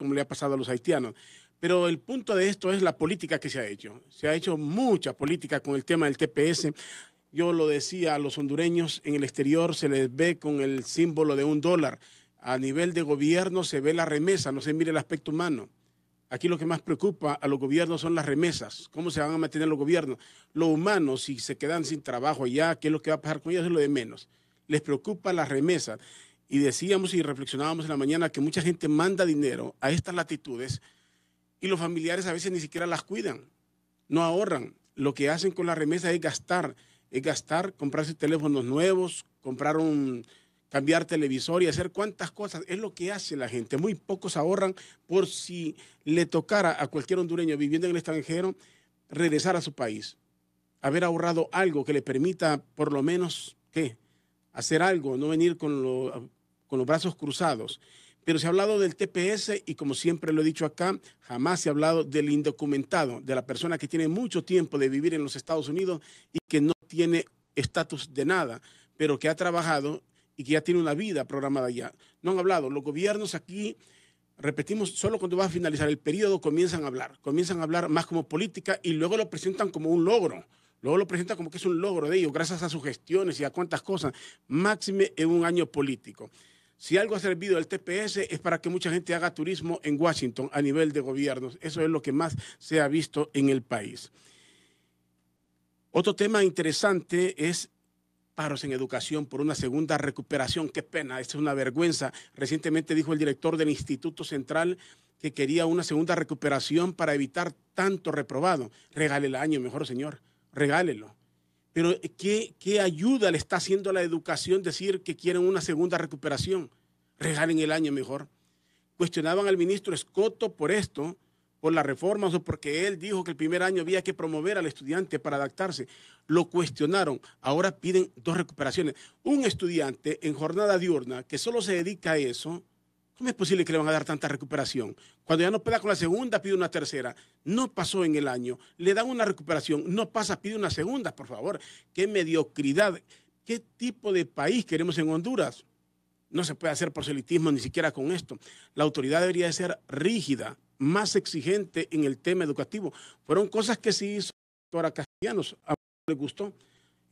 como le ha pasado a los haitianos. Pero el punto de esto es la política que se ha hecho. Se ha hecho mucha política con el tema del TPS. Yo lo decía, a los hondureños en el exterior se les ve con el símbolo de $1. A nivel de gobierno se ve la remesa, no se mire el aspecto humano. Aquí lo que más preocupa a los gobiernos son las remesas. ¿Cómo se van a mantener los gobiernos? Lo humano, si se quedan sin trabajo allá, ¿qué es lo que va a pasar con ellos? Es lo de menos. Les preocupa las remesas. Y decíamos y reflexionábamos en la mañana que mucha gente manda dinero a estas latitudes y los familiares a veces ni siquiera las cuidan, no ahorran. Lo que hacen con la remesa es gastar, comprarse teléfonos nuevos, cambiar televisor y hacer cuantas cosas. Es lo que hace la gente. Muy pocos ahorran por si le tocara a cualquier hondureño viviendo en el extranjero regresar a su país, haber ahorrado algo que le permita por lo menos, ¿qué?, hacer algo, no venir con los brazos cruzados. Pero se ha hablado del TPS y como siempre lo he dicho acá, jamás se ha hablado del indocumentado, de la persona que tiene mucho tiempo de vivir en los Estados Unidos y que no tiene estatus de nada, pero que ha trabajado y que ya tiene una vida programada ya. No han hablado. Los gobiernos aquí, repetimos, solo cuando va a finalizar el periodo comienzan a hablar más como política y luego lo presentan como un logro. Luego lo presentan como que es un logro de ellos, gracias a sus gestiones y a cuantas cosas, máxime en un año político. Si algo ha servido el TPS es para que mucha gente haga turismo en Washington a nivel de gobiernos. Eso es lo que más se ha visto en el país. Otro tema interesante es paros en educación por una segunda recuperación. Qué pena, esto es una vergüenza. Recientemente dijo el director del Instituto Central que quería una segunda recuperación para evitar tanto reprobado. Regale el año mejor, señor, regálelo. Pero ¿qué ayuda le está haciendo a la educación decir que quieren una segunda recuperación? Regalen el año mejor. Cuestionaban al ministro Escoto por esto, por las reformas o porque él dijo que el primer año había que promover al estudiante para adaptarse. Lo cuestionaron. Ahora piden 2 recuperaciones. Un estudiante en jornada diurna que solo se dedica a eso, ¿cómo es posible que le van a dar tanta recuperación? Cuando ya no pueda con la segunda, pide una tercera. No pasó en el año. Le dan una recuperación. No pasa, pide una segunda, por favor. ¡Qué mediocridad! ¿Qué tipo de país queremos en Honduras? No se puede hacer proselitismo ni siquiera con esto. La autoridad debería de ser rígida, más exigente en el tema educativo. Fueron cosas que sí hizo la doctora Castellanos. A mí me gustó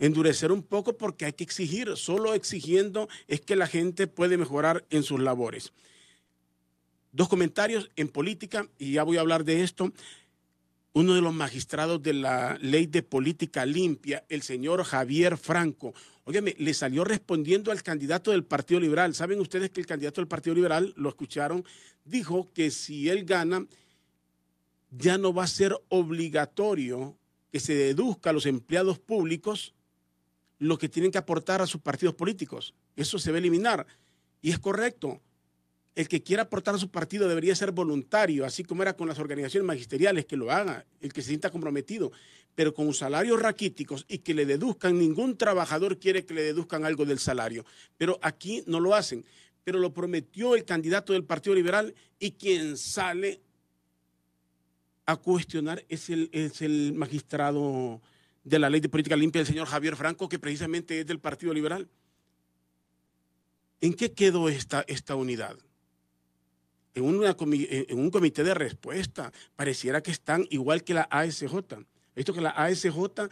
endurecer un poco porque hay que exigir. Solo exigiendo es que la gente puede mejorar en sus labores. 2 comentarios en política, y ya voy a hablar de esto. Uno de los magistrados de la Ley de Política Limpia, el señor Javier Franco, óyeme, le salió respondiendo al candidato del Partido Liberal. ¿Saben ustedes que el candidato del Partido Liberal, lo escucharon, dijo que si él gana, ya no va a ser obligatorio que se deduzca a los empleados públicos lo que tienen que aportar a sus partidos políticos? Eso se va a eliminar. Y es correcto. El que quiera aportar a su partido debería ser voluntario, así como era con las organizaciones magisteriales, que lo haga, el que se sienta comprometido, pero con salarios raquíticos y que le deduzcan. Ningún trabajador quiere que le deduzcan algo del salario, pero aquí no lo hacen. Pero lo prometió el candidato del Partido Liberal y quien sale a cuestionar es el magistrado de la Ley de Política Limpia, el señor Javier Franco, que precisamente es del Partido Liberal. ¿En qué quedó esta unidad? En un comité de respuesta. Pareciera que están igual que la ASJ. Esto que la ASJ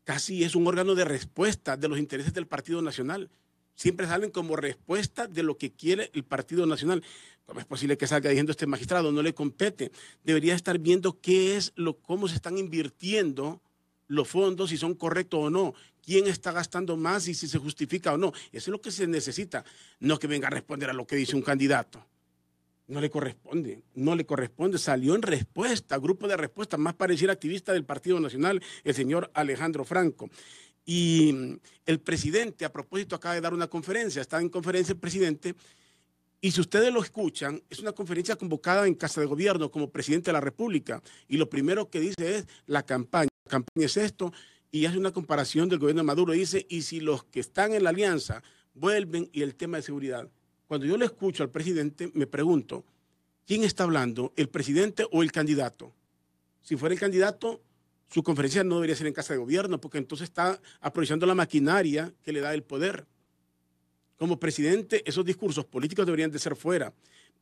casi es un órgano de respuesta de los intereses del Partido Nacional. Siempre salen como respuesta de lo que quiere el Partido Nacional. ¿Cómo es posible que salga diciendo este magistrado? No le compete. Debería estar viendo cómo se están invirtiendo los fondos, si son correctos o no, quién está gastando más y si se justifica o no. Eso es lo que se necesita. No que venga a responder a lo que dice un candidato. No le corresponde, no le corresponde. Salió en respuesta, grupo de respuesta, más pareciera activista del Partido Nacional, el señor Alejandro Franco. Y el presidente, a propósito, acaba de dar una conferencia, está en conferencia el presidente, y si ustedes lo escuchan, es una conferencia convocada en Casa de Gobierno como presidente de la República, y lo primero que dice es la campaña es esto, y hace una comparación del gobierno de Maduro, dice, y si los que están en la alianza vuelven, y el tema de seguridad. Cuando yo le escucho al presidente, me pregunto, ¿quién está hablando, el presidente o el candidato? Si fuera el candidato, su conferencia no debería ser en Casa de Gobierno, porque entonces está aprovechando la maquinaria que le da el poder. Como presidente, esos discursos políticos deberían de ser fuera.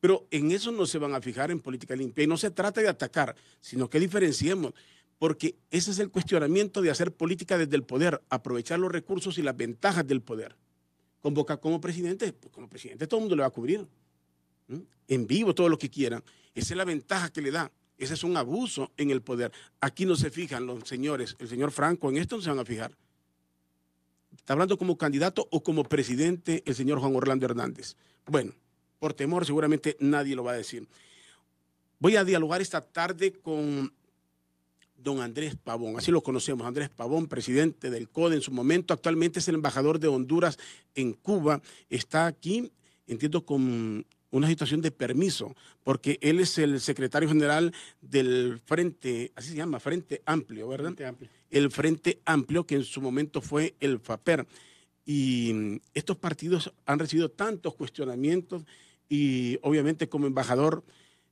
Pero en eso no se van a fijar en política limpia. Y no se trata de atacar, sino que diferenciemos. Porque ese es el cuestionamiento de hacer política desde el poder, aprovechar los recursos y las ventajas del poder. Convoca como presidente, pues como presidente todo el mundo le va a cubrir. En vivo, todo lo que quieran. Esa es la ventaja que le da. Ese es un abuso en el poder. Aquí no se fijan los señores, el señor Franco, en esto no se van a fijar. Está hablando como candidato o como presidente el señor Juan Orlando Hernández. Bueno, por temor seguramente nadie lo va a decir. Voy a dialogar esta tarde con don Andrés Pavón, así lo conocemos, Andrés Pavón, presidente del CODE en su momento, actualmente es el embajador de Honduras en Cuba, está aquí, entiendo, con una situación de permiso, porque él es el secretario general del Frente, así se llama, Frente Amplio, ¿verdad? Frente Amplio. El Frente Amplio, que en su momento fue el FAPER. Y estos partidos han recibido tantos cuestionamientos y obviamente como embajador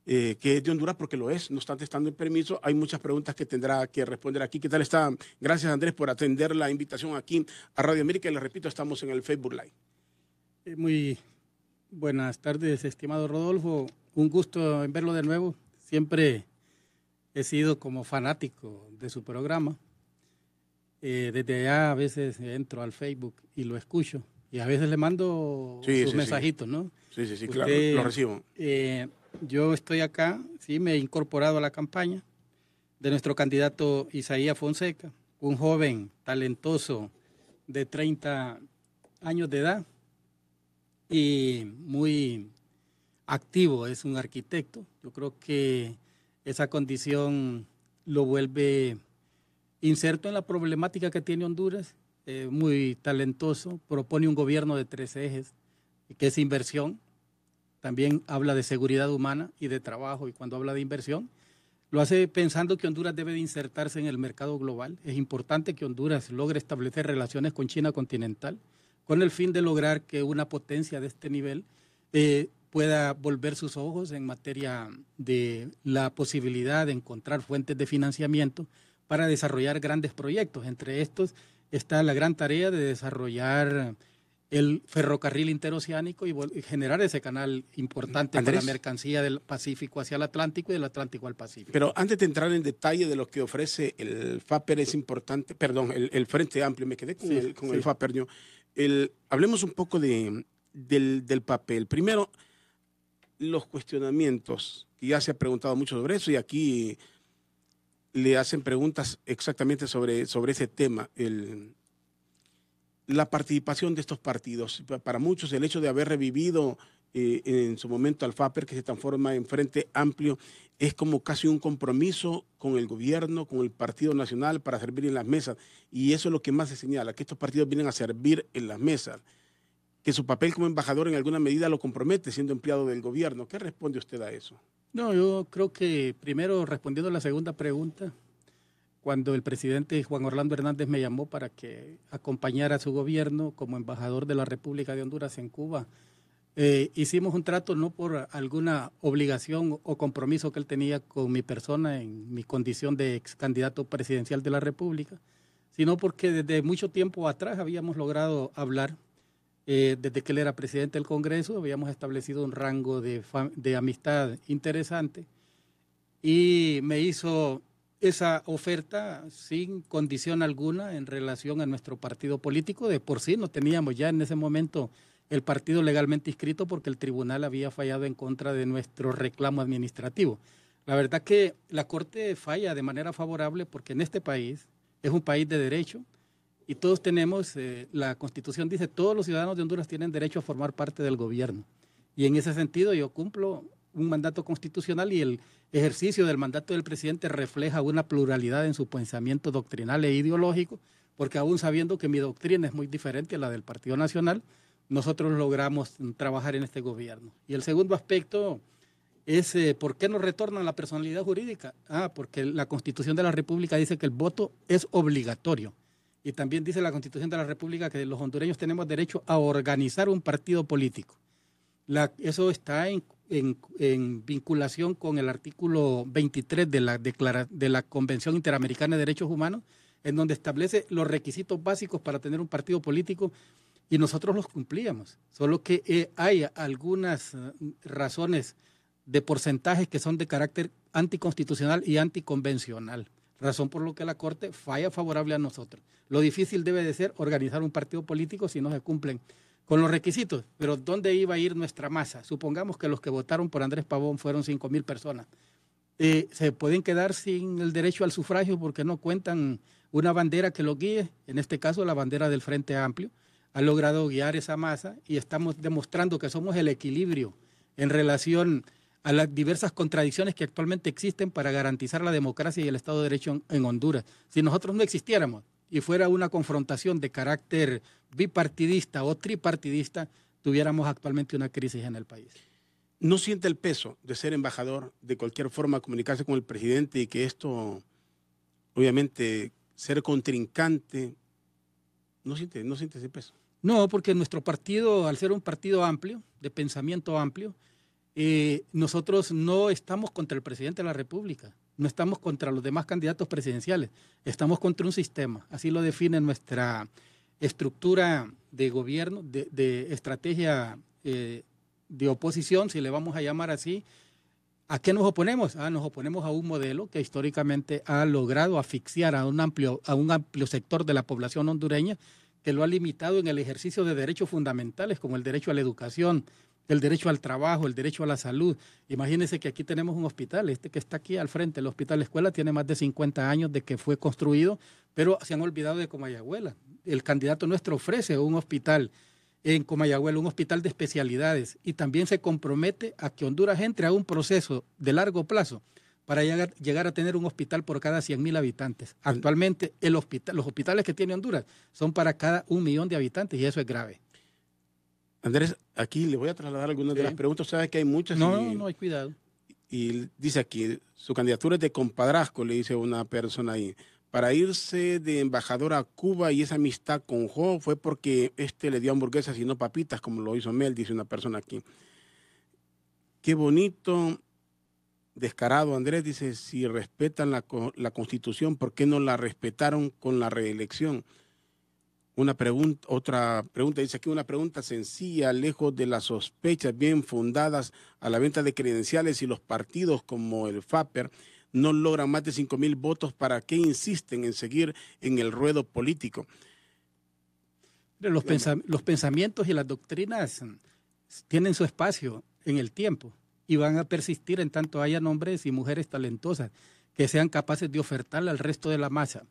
que es de Honduras, porque lo es, no obstante estando en permiso, hay muchas preguntas que tendrá que responder aquí. ¿Qué tal está? Gracias, Andrés, por atender la invitación aquí a Radio América. Y les repito, estamos en el Facebook Live. Muy buenas tardes, estimado Rodolfo. Un gusto en verlo de nuevo. Siempre he sido como fanático de su programa. Desde allá a veces entro al Facebook y lo escucho. Y a veces le mando sus mensajitos, ¿no? Sí, claro, lo recibo. Yo estoy acá, sí, me he incorporado a la campaña de nuestro candidato Isaías Fonseca, un joven talentoso de 30 años de edad y muy activo, es un arquitecto. Yo creo que esa condición lo vuelve inserto en la problemática que tiene Honduras, muy talentoso, propone un gobierno de 3 ejes, que es inversión. También habla de seguridad humana y de trabajo, y cuando habla de inversión, lo hace pensando que Honduras debe de insertarse en el mercado global. Es importante que Honduras logre establecer relaciones con China continental, con el fin de lograr que una potencia de este nivel pueda volver sus ojos en materia de la posibilidad de encontrar fuentes de financiamiento para desarrollar grandes proyectos. Entre estos está la gran tarea de desarrollar el ferrocarril interoceánico y generar ese canal importante, Andrés, para la mercancía del Pacífico hacia el Atlántico y del Atlántico al Pacífico. Pero antes de entrar en detalle de lo que ofrece el FAPER, es importante, perdón, el Frente Amplio, me quedé con el FAPER. Yo. Hablemos un poco del papel. Primero, los cuestionamientos, que ya se ha preguntado mucho sobre eso y aquí le hacen preguntas exactamente sobre ese tema, la participación de estos partidos. Para muchos el hecho de haber revivido en su momento al FAPER, que se transforma en Frente Amplio, es como casi un compromiso con el gobierno, con el Partido Nacional para servir en las mesas. Y eso es lo que más se señala, que estos partidos vienen a servir en las mesas, que su papel como embajador en alguna medida lo compromete siendo empleado del gobierno. ¿Qué responde usted a eso? No, yo creo que primero, respondiendo a la segunda pregunta, cuando el presidente Juan Orlando Hernández me llamó para que acompañara a su gobierno como embajador de la República de Honduras en Cuba, hicimos un trato no por alguna obligación o compromiso que él tenía con mi persona en mi condición de ex candidato presidencial de la República, sino porque desde mucho tiempo atrás habíamos logrado hablar. Desde que él era presidente del Congreso habíamos establecido un rango de amistad interesante y me hizo esa oferta sin condición alguna en relación a nuestro partido político. De por sí no teníamos ya en ese momento el partido legalmente inscrito porque el tribunal había fallado en contra de nuestro reclamo administrativo. La verdad que la Corte falla de manera favorable porque en este país es un país de derecho y todos tenemos, la Constitución dice, todos los ciudadanos de Honduras tienen derecho a formar parte del gobierno. Y en ese sentido yo cumplo un mandato constitucional y el ejercicio del mandato del presidente refleja una pluralidad en su pensamiento doctrinal e ideológico, porque aún sabiendo que mi doctrina es muy diferente a la del Partido Nacional, nosotros logramos trabajar en este gobierno. Y el segundo aspecto es ¿por qué nos retornan la personalidad jurídica? Porque la Constitución de la República dice que el voto es obligatorio. Y también dice la Constitución de la República que los hondureños tenemos derecho a organizar un partido político. Eso está en vinculación con el artículo 23 de la Convención Interamericana de Derechos Humanos, en donde establece los requisitos básicos para tener un partido político y nosotros los cumplíamos. Solo que hay algunas razones de porcentajes que son de carácter anticonstitucional y anticonvencional, razón por lo que la Corte falla favorable a nosotros. Lo difícil debe de ser organizar un partido político si no se cumplen con los requisitos. Pero ¿dónde iba a ir nuestra masa? Supongamos que los que votaron por Andrés Pavón fueron 5,000 personas. Se pueden quedar sin el derecho al sufragio porque no cuentan una bandera que los guíe, en este caso la bandera del Frente Amplio. Ha logrado guiar esa masa y estamos demostrando que somos el equilibrio en relación a las diversas contradicciones que actualmente existen para garantizar la democracia y el Estado de Derecho en Honduras. Si nosotros no existiéramos y fuera una confrontación de carácter bipartidista o tripartidista, tuviéramos actualmente una crisis en el país. ¿No siente el peso de ser embajador, de cualquier forma comunicarse con el presidente y que esto, obviamente, ser contrincante, no siente ese peso? No, porque nuestro partido, al ser un partido amplio, de pensamiento amplio, nosotros no estamos contra el presidente de la República, no estamos contra los demás candidatos presidenciales, estamos contra un sistema. Así lo define nuestra estructura de gobierno, de estrategia de oposición, si le vamos a llamar así. ¿A qué nos oponemos? Nos oponemos a un modelo que históricamente ha logrado asfixiar a un amplio sector de la población hondureña, que lo ha limitado en el ejercicio de derechos fundamentales como el derecho a la educación, el derecho al trabajo, el derecho a la salud. Imagínense que aquí tenemos un hospital, este que está aquí al frente, el Hospital Escuela, tiene más de 50 años de que fue construido, pero se han olvidado de Comayagüela. El candidato nuestro ofrece un hospital en Comayagüela, un hospital de especialidades, y también se compromete a que Honduras entre a un proceso de largo plazo para llegar a tener un hospital por cada 100,000 habitantes. Actualmente los hospitales que tiene Honduras son para cada 1 millón de habitantes y eso es grave. Andrés, aquí le voy a trasladar algunas de las preguntas. Sabes que hay muchas. No, hay cuidado. Y dice aquí, su candidatura es de compadrazgo, le dice una persona ahí. Para irse de embajador a Cuba y esa amistad con Jo fue porque le dio hamburguesas y no papitas, como lo hizo Mel, dice una persona aquí. Qué bonito, descarado, Andrés, dice, si respetan la Constitución, ¿por qué no la respetaron con la reelección? Otra pregunta, dice aquí una pregunta sencilla, lejos de las sospechas bien fundadas a la venta de credenciales y los partidos como el FAPER no logran más de 5,000 votos, ¿para qué insisten en seguir en el ruedo político? Los pensamientos y las doctrinas tienen su espacio en el tiempo y van a persistir en tanto haya hombres y mujeres talentosas que sean capaces de ofertarle al resto de la masa.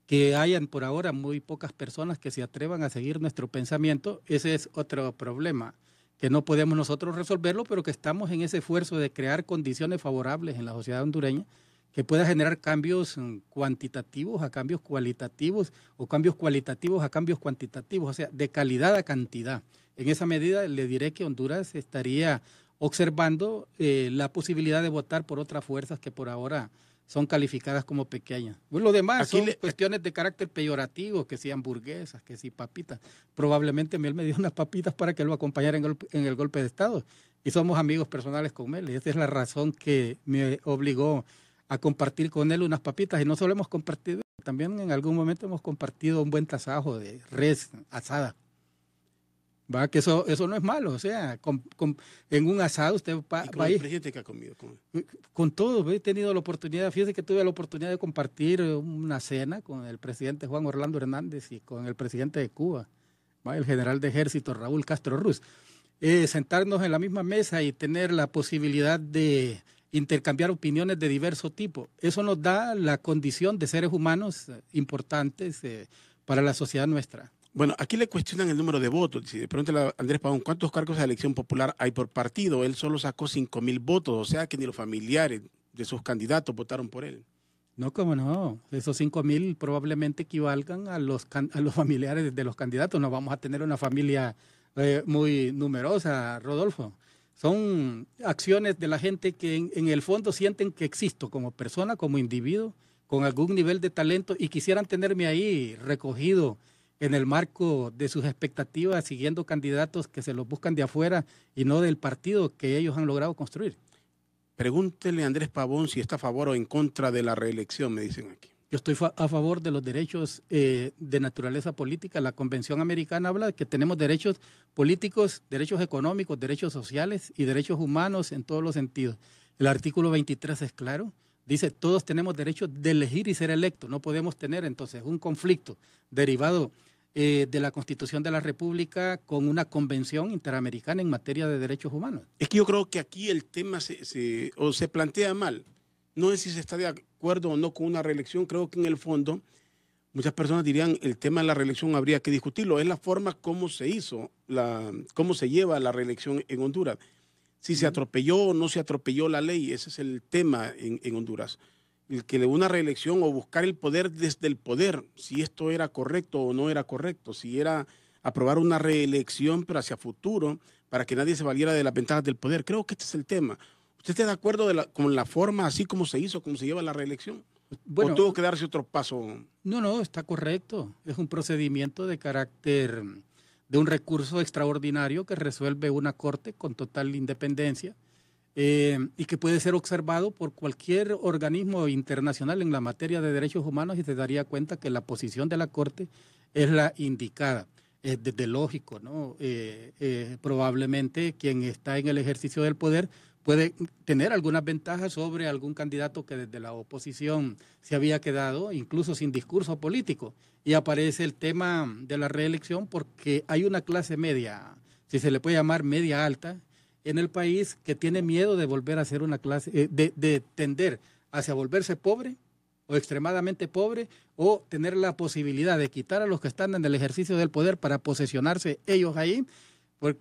Que hayan por ahora muy pocas personas que se atrevan a seguir nuestro pensamiento, ese es otro problema, que no podemos nosotros resolverlo, pero que estamos en ese esfuerzo de crear condiciones favorables en la sociedad hondureña que pueda generar cambios cuantitativos a cambios cualitativos o cambios cualitativos a cambios cuantitativos, o sea, de calidad a cantidad. En esa medida le diré que Honduras estaría observando la posibilidad de votar por otras fuerzas que por ahora son calificadas como pequeñas. Lo demás son cuestiones de carácter peyorativo, que si hamburguesas, que si papitas. Probablemente Mel me dio unas papitas para que lo acompañara en el golpe de Estado. Y somos amigos personales con Mel. Y esa es la razón que me obligó a compartir con él unas papitas. Y no solo hemos compartido, también en algún momento hemos compartido un buen tasajo de res asada. Va, que eso no es malo, o sea, en un asado usted va a ir. ¿El presidente que ha comido? Con todo, he tenido la oportunidad, fíjese que tuve la oportunidad de compartir una cena con el presidente Juan Orlando Hernández y con el presidente de Cuba, ¿va? El general de ejército Raúl Castro Ruz. Sentarnos en la misma mesa y tener la posibilidad de intercambiar opiniones de diverso tipo. Eso nos da la condición de seres humanos importantes para la sociedad nuestra. Bueno, aquí le cuestionan el número de votos. Si le preguntan a Andrés Pavón, ¿cuántos cargos de elección popular hay por partido? Él solo sacó 5,000 votos, o sea que ni los familiares de sus candidatos votaron por él. No, cómo no. Esos 5,000 probablemente equivalgan a los familiares de los candidatos. No vamos a tener una familia muy numerosa, Rodolfo. Son acciones de la gente que en el fondo sienten que existo como persona, como individuo, con algún nivel de talento y quisieran tenerme ahí recogido en el marco de sus expectativas, siguiendo candidatos que se los buscan de afuera y no del partido que ellos han logrado construir. Pregúntele a Andrés Pavón si está a favor o en contra de la reelección, me dicen aquí. Yo estoy a favor de los derechos de naturaleza política. La Convención Americana habla de que tenemos derechos políticos, derechos económicos, derechos sociales y derechos humanos en todos los sentidos. El artículo 23 es claro. Dice, todos tenemos derecho de elegir y ser electos. No podemos tener entonces un conflicto derivado de la Constitución de la República con una convención interamericana en materia de derechos humanos. Es que yo creo que aquí el tema se plantea mal. No sé si se está de acuerdo o no con una reelección. Creo que en el fondo muchas personas dirían el tema de la reelección habría que discutirlo. Es la forma como se hizo, cómo se lleva la reelección en Honduras. Si se atropelló o no se atropelló la ley, ese es el tema en Honduras. El que una reelección o buscar el poder desde el poder, si esto era correcto o no era correcto, si era aprobar una reelección pero hacia futuro para que nadie se valiera de las ventajas del poder. Creo que este es el tema. ¿Usted está de acuerdo con la forma así como se hizo, cómo se lleva la reelección? Bueno, ¿o tuvo que darse otro paso? No, está correcto. Es un procedimiento de carácter de un recurso extraordinario que resuelve una corte con total independencia y que puede ser observado por cualquier organismo internacional en la materia de derechos humanos y se daría cuenta que la posición de la corte es la indicada. Es desde lógico, ¿no? Probablemente quien está en el ejercicio del poder puede tener algunas ventajas sobre algún candidato que desde la oposición se había quedado, incluso sin discurso político. Y aparece el tema de la reelección porque hay una clase media, si se le puede llamar media alta, en el país que tiene miedo de volver a ser una clase, de tender hacia volverse pobre o extremadamente pobre o tener la posibilidad de quitar a los que están en el ejercicio del poder para posesionarse ellos ahí.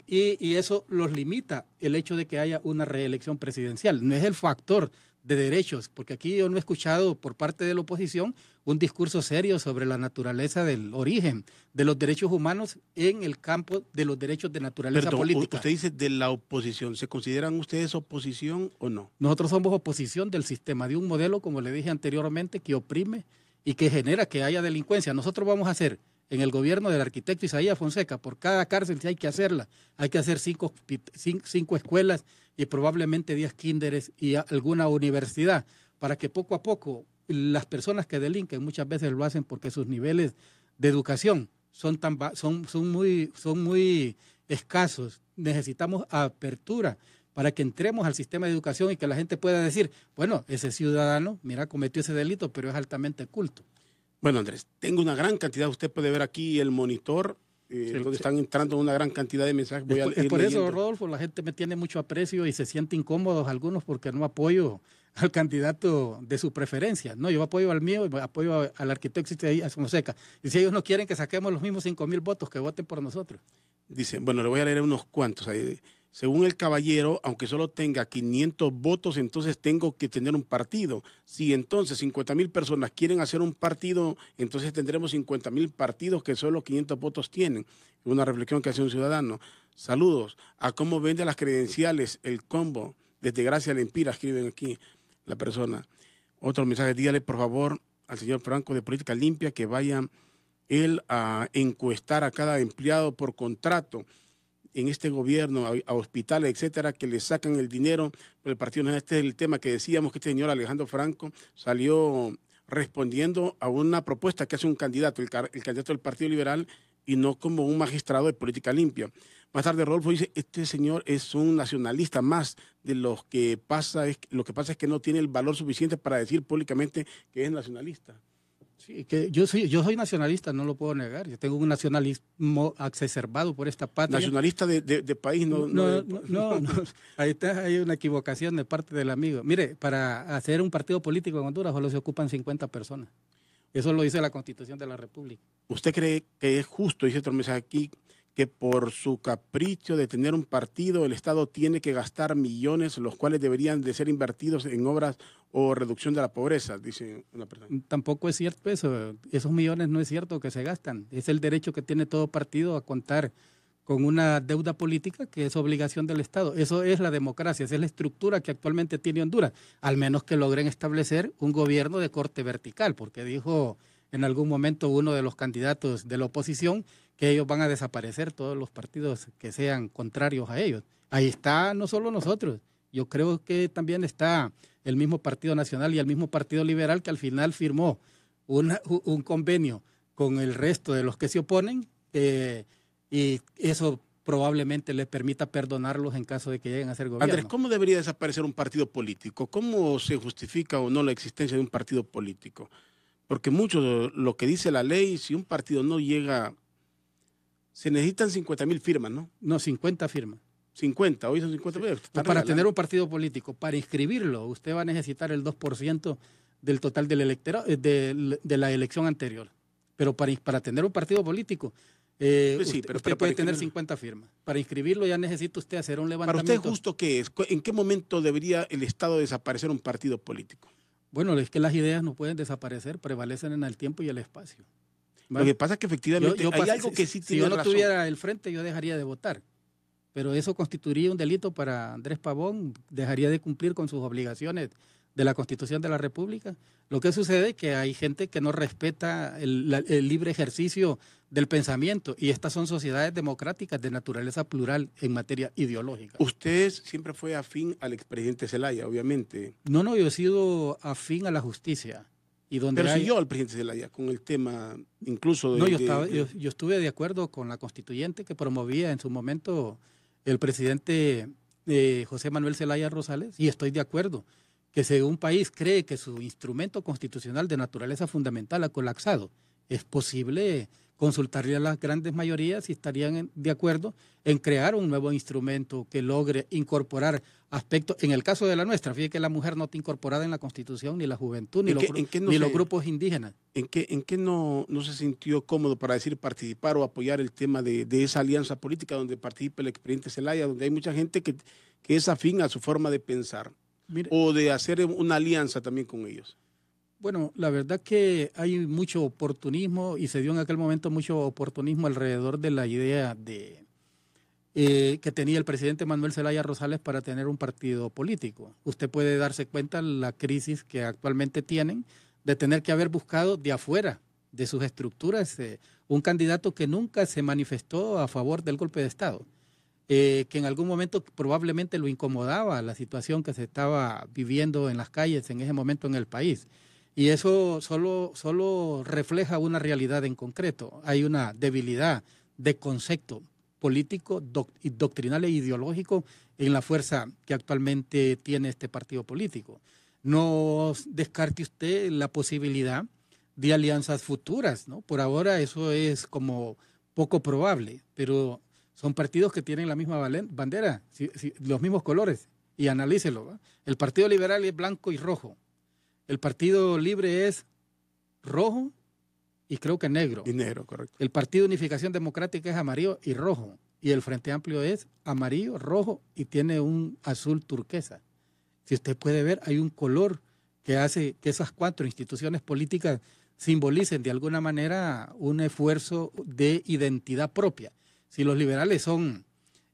Y eso los limita el hecho de que haya una reelección presidencial. No es el factor de derechos, porque aquí yo no he escuchado por parte de la oposición un discurso serio sobre la naturaleza del origen de los derechos humanos en el campo de los derechos de naturaleza política. Usted dice de la oposición. ¿Se consideran ustedes oposición o no? Nosotros somos oposición del sistema, de un modelo, como le dije anteriormente, que oprime y que genera que haya delincuencia. Nosotros vamos a hacer en el gobierno del arquitecto Isaías Fonseca, por cada cárcel si hay que hacerla, hay que hacer 5 escuelas y probablemente 10 kinderes y alguna universidad, para que poco a poco las personas que delinquen muchas veces lo hacen porque sus niveles de educación son muy escasos. Necesitamos apertura para que entremos al sistema de educación y que la gente pueda decir, bueno, ese ciudadano, mira, cometió ese delito, pero es altamente culto. Bueno, Andrés, tengo una gran cantidad, usted puede ver aquí el monitor, donde están entrando una gran cantidad de mensajes. Es por eso, Rodolfo, la gente me tiene mucho aprecio y se siente incómodos algunos porque no apoyo al candidato de su preferencia. No, yo apoyo al mío, apoyo al arquitecto Isaías Fonseca. Y si ellos no quieren que saquemos los mismos 5,000 votos, que voten por nosotros. Dice, bueno, le voy a leer unos cuantos ahí. Según el caballero, aunque solo tenga 500 votos, entonces tengo que tener un partido. Si entonces 50,000 personas quieren hacer un partido, entonces tendremos 50,000 partidos que solo 500 votos tienen. Una reflexión que hace un ciudadano. Saludos. A cómo vende las credenciales, el combo. Desde Gracia Lempira, escriben aquí la persona. Otro mensaje, dígale por favor al señor Franco de Política Limpia que vaya él a encuestar a cada empleado por contrato en este gobierno, a hospitales, etcétera, que le sacan el dinero por el partido. Este es el tema que decíamos, que este señor Alejandro Franco salió respondiendo a una propuesta que hace un candidato, el candidato del Partido Liberal, y no como un magistrado de Política Limpia. Más tarde Rodolfo dice, este señor es un nacionalista más de lo que pasa es que no tiene el valor suficiente para decir públicamente que es nacionalista. Sí, que yo soy nacionalista, no lo puedo negar. Yo tengo un nacionalismo exacerbado por esta patria. Nacionalista de país, no. Ahí hay una equivocación de parte del amigo. Mire, para hacer un partido político en Honduras solo se ocupan 50 personas. Eso lo dice la Constitución de la República. ¿Usted cree que es justo, dice otro mensaje aquí, que por su capricho de tener un partido el Estado tiene que gastar millones, los cuales deberían de ser invertidos en obras o reducción de la pobreza, dice una persona? Tampoco es cierto eso. Esos millones no es cierto que se gastan. Es el derecho que tiene todo partido a contar con una deuda política que es obligación del Estado. Eso es la democracia, esa es la estructura que actualmente tiene Honduras, al menos que logren establecer un gobierno de corte vertical, porque dijo en algún momento uno de los candidatos de la oposición que ellos van a desaparecer todos los partidos que sean contrarios a ellos. Ahí está no solo nosotros, yo creo que también está el mismo Partido Nacional y el mismo Partido Liberal que al final firmó un convenio con el resto de los que se oponen, y eso probablemente les permita perdonarlos en caso de que lleguen a ser gobierno. Andrés, ¿cómo debería desaparecer un partido político? ¿Cómo se justifica o no la existencia de un partido político? Porque mucho de lo que dice la ley, si un partido no llega, se necesitan 50.000 firmas, ¿no? No, 50 firmas. 50, hoy son 50. Para tener un partido político, para inscribirlo, usted va a necesitar el 2% del total del electorado, de la elección anterior. Pero para tener un partido político, Pues sí, usted puede tener 50 firmas. Para inscribirlo ya necesita usted hacer un levantamiento. ¿Para usted justo qué es? ¿En qué momento debería el Estado desaparecer un partido político? Bueno, es que las ideas no pueden desaparecer, prevalecen en el tiempo y el espacio. ¿Vale? Lo que pasa es que efectivamente hay algo que sí tiene razón. Si yo no tuviera el frente, yo dejaría de votar. Pero eso constituiría un delito para Andrés Pavón, dejaría de cumplir con sus obligaciones de la Constitución de la República. Lo que sucede es que hay gente que no respeta el libre ejercicio del pensamiento, y estas son sociedades democráticas de naturaleza plural en materia ideológica. Usted siempre fue afín al expresidente Zelaya, obviamente. No, yo he sido afín a la justicia. Pero siguió al presidente Zelaya con el tema incluso de... No, yo estuve de acuerdo con la constituyente que promovía en su momento el presidente José Manuel Zelaya Rosales, y estoy de acuerdo que si un país cree que su instrumento constitucional de naturaleza fundamental ha colapsado, es posible consultarle a las grandes mayorías si estarían de acuerdo en crear un nuevo instrumento que logre incorporar aspectos. En el caso de la nuestra, fíjate que la mujer no está incorporada en la Constitución, ni la juventud, ni los grupos indígenas. ¿En qué no se sintió cómodo para decir participar o apoyar el tema de esa alianza política donde participa el expresidente Zelaya, donde hay mucha gente que es afín a su forma de pensar? Mire, o de hacer una alianza también con ellos. Bueno, la verdad que hay mucho oportunismo, y se dio en aquel momento mucho oportunismo alrededor de la idea que tenía el presidente Manuel Zelaya Rosales para tener un partido político. Usted puede darse cuenta de la crisis que actualmente tienen, de tener que haber buscado de afuera de sus estructuras un candidato que nunca se manifestó a favor del golpe de Estado. Que en algún momento probablemente lo incomodaba la situación que se estaba viviendo en las calles en ese momento en el país. Y eso solo refleja una realidad en concreto. Hay una debilidad de concepto político, doctrinal e ideológico en la fuerza que actualmente tiene este partido político. No descarte usted la posibilidad de alianzas futuras, ¿no? Por ahora eso es como poco probable, pero son partidos que tienen la misma bandera, los mismos colores, y analícelo, ¿va? El Partido Liberal es blanco y rojo. El Partido Libre es rojo y creo que negro. Y negro, correcto. El Partido Unificación Democrática es amarillo y rojo. Y el Frente Amplio es amarillo, rojo y tiene un azul turquesa. Si usted puede ver, hay un color que hace que esas cuatro instituciones políticas simbolicen de alguna manera un esfuerzo de identidad propia. Si los liberales son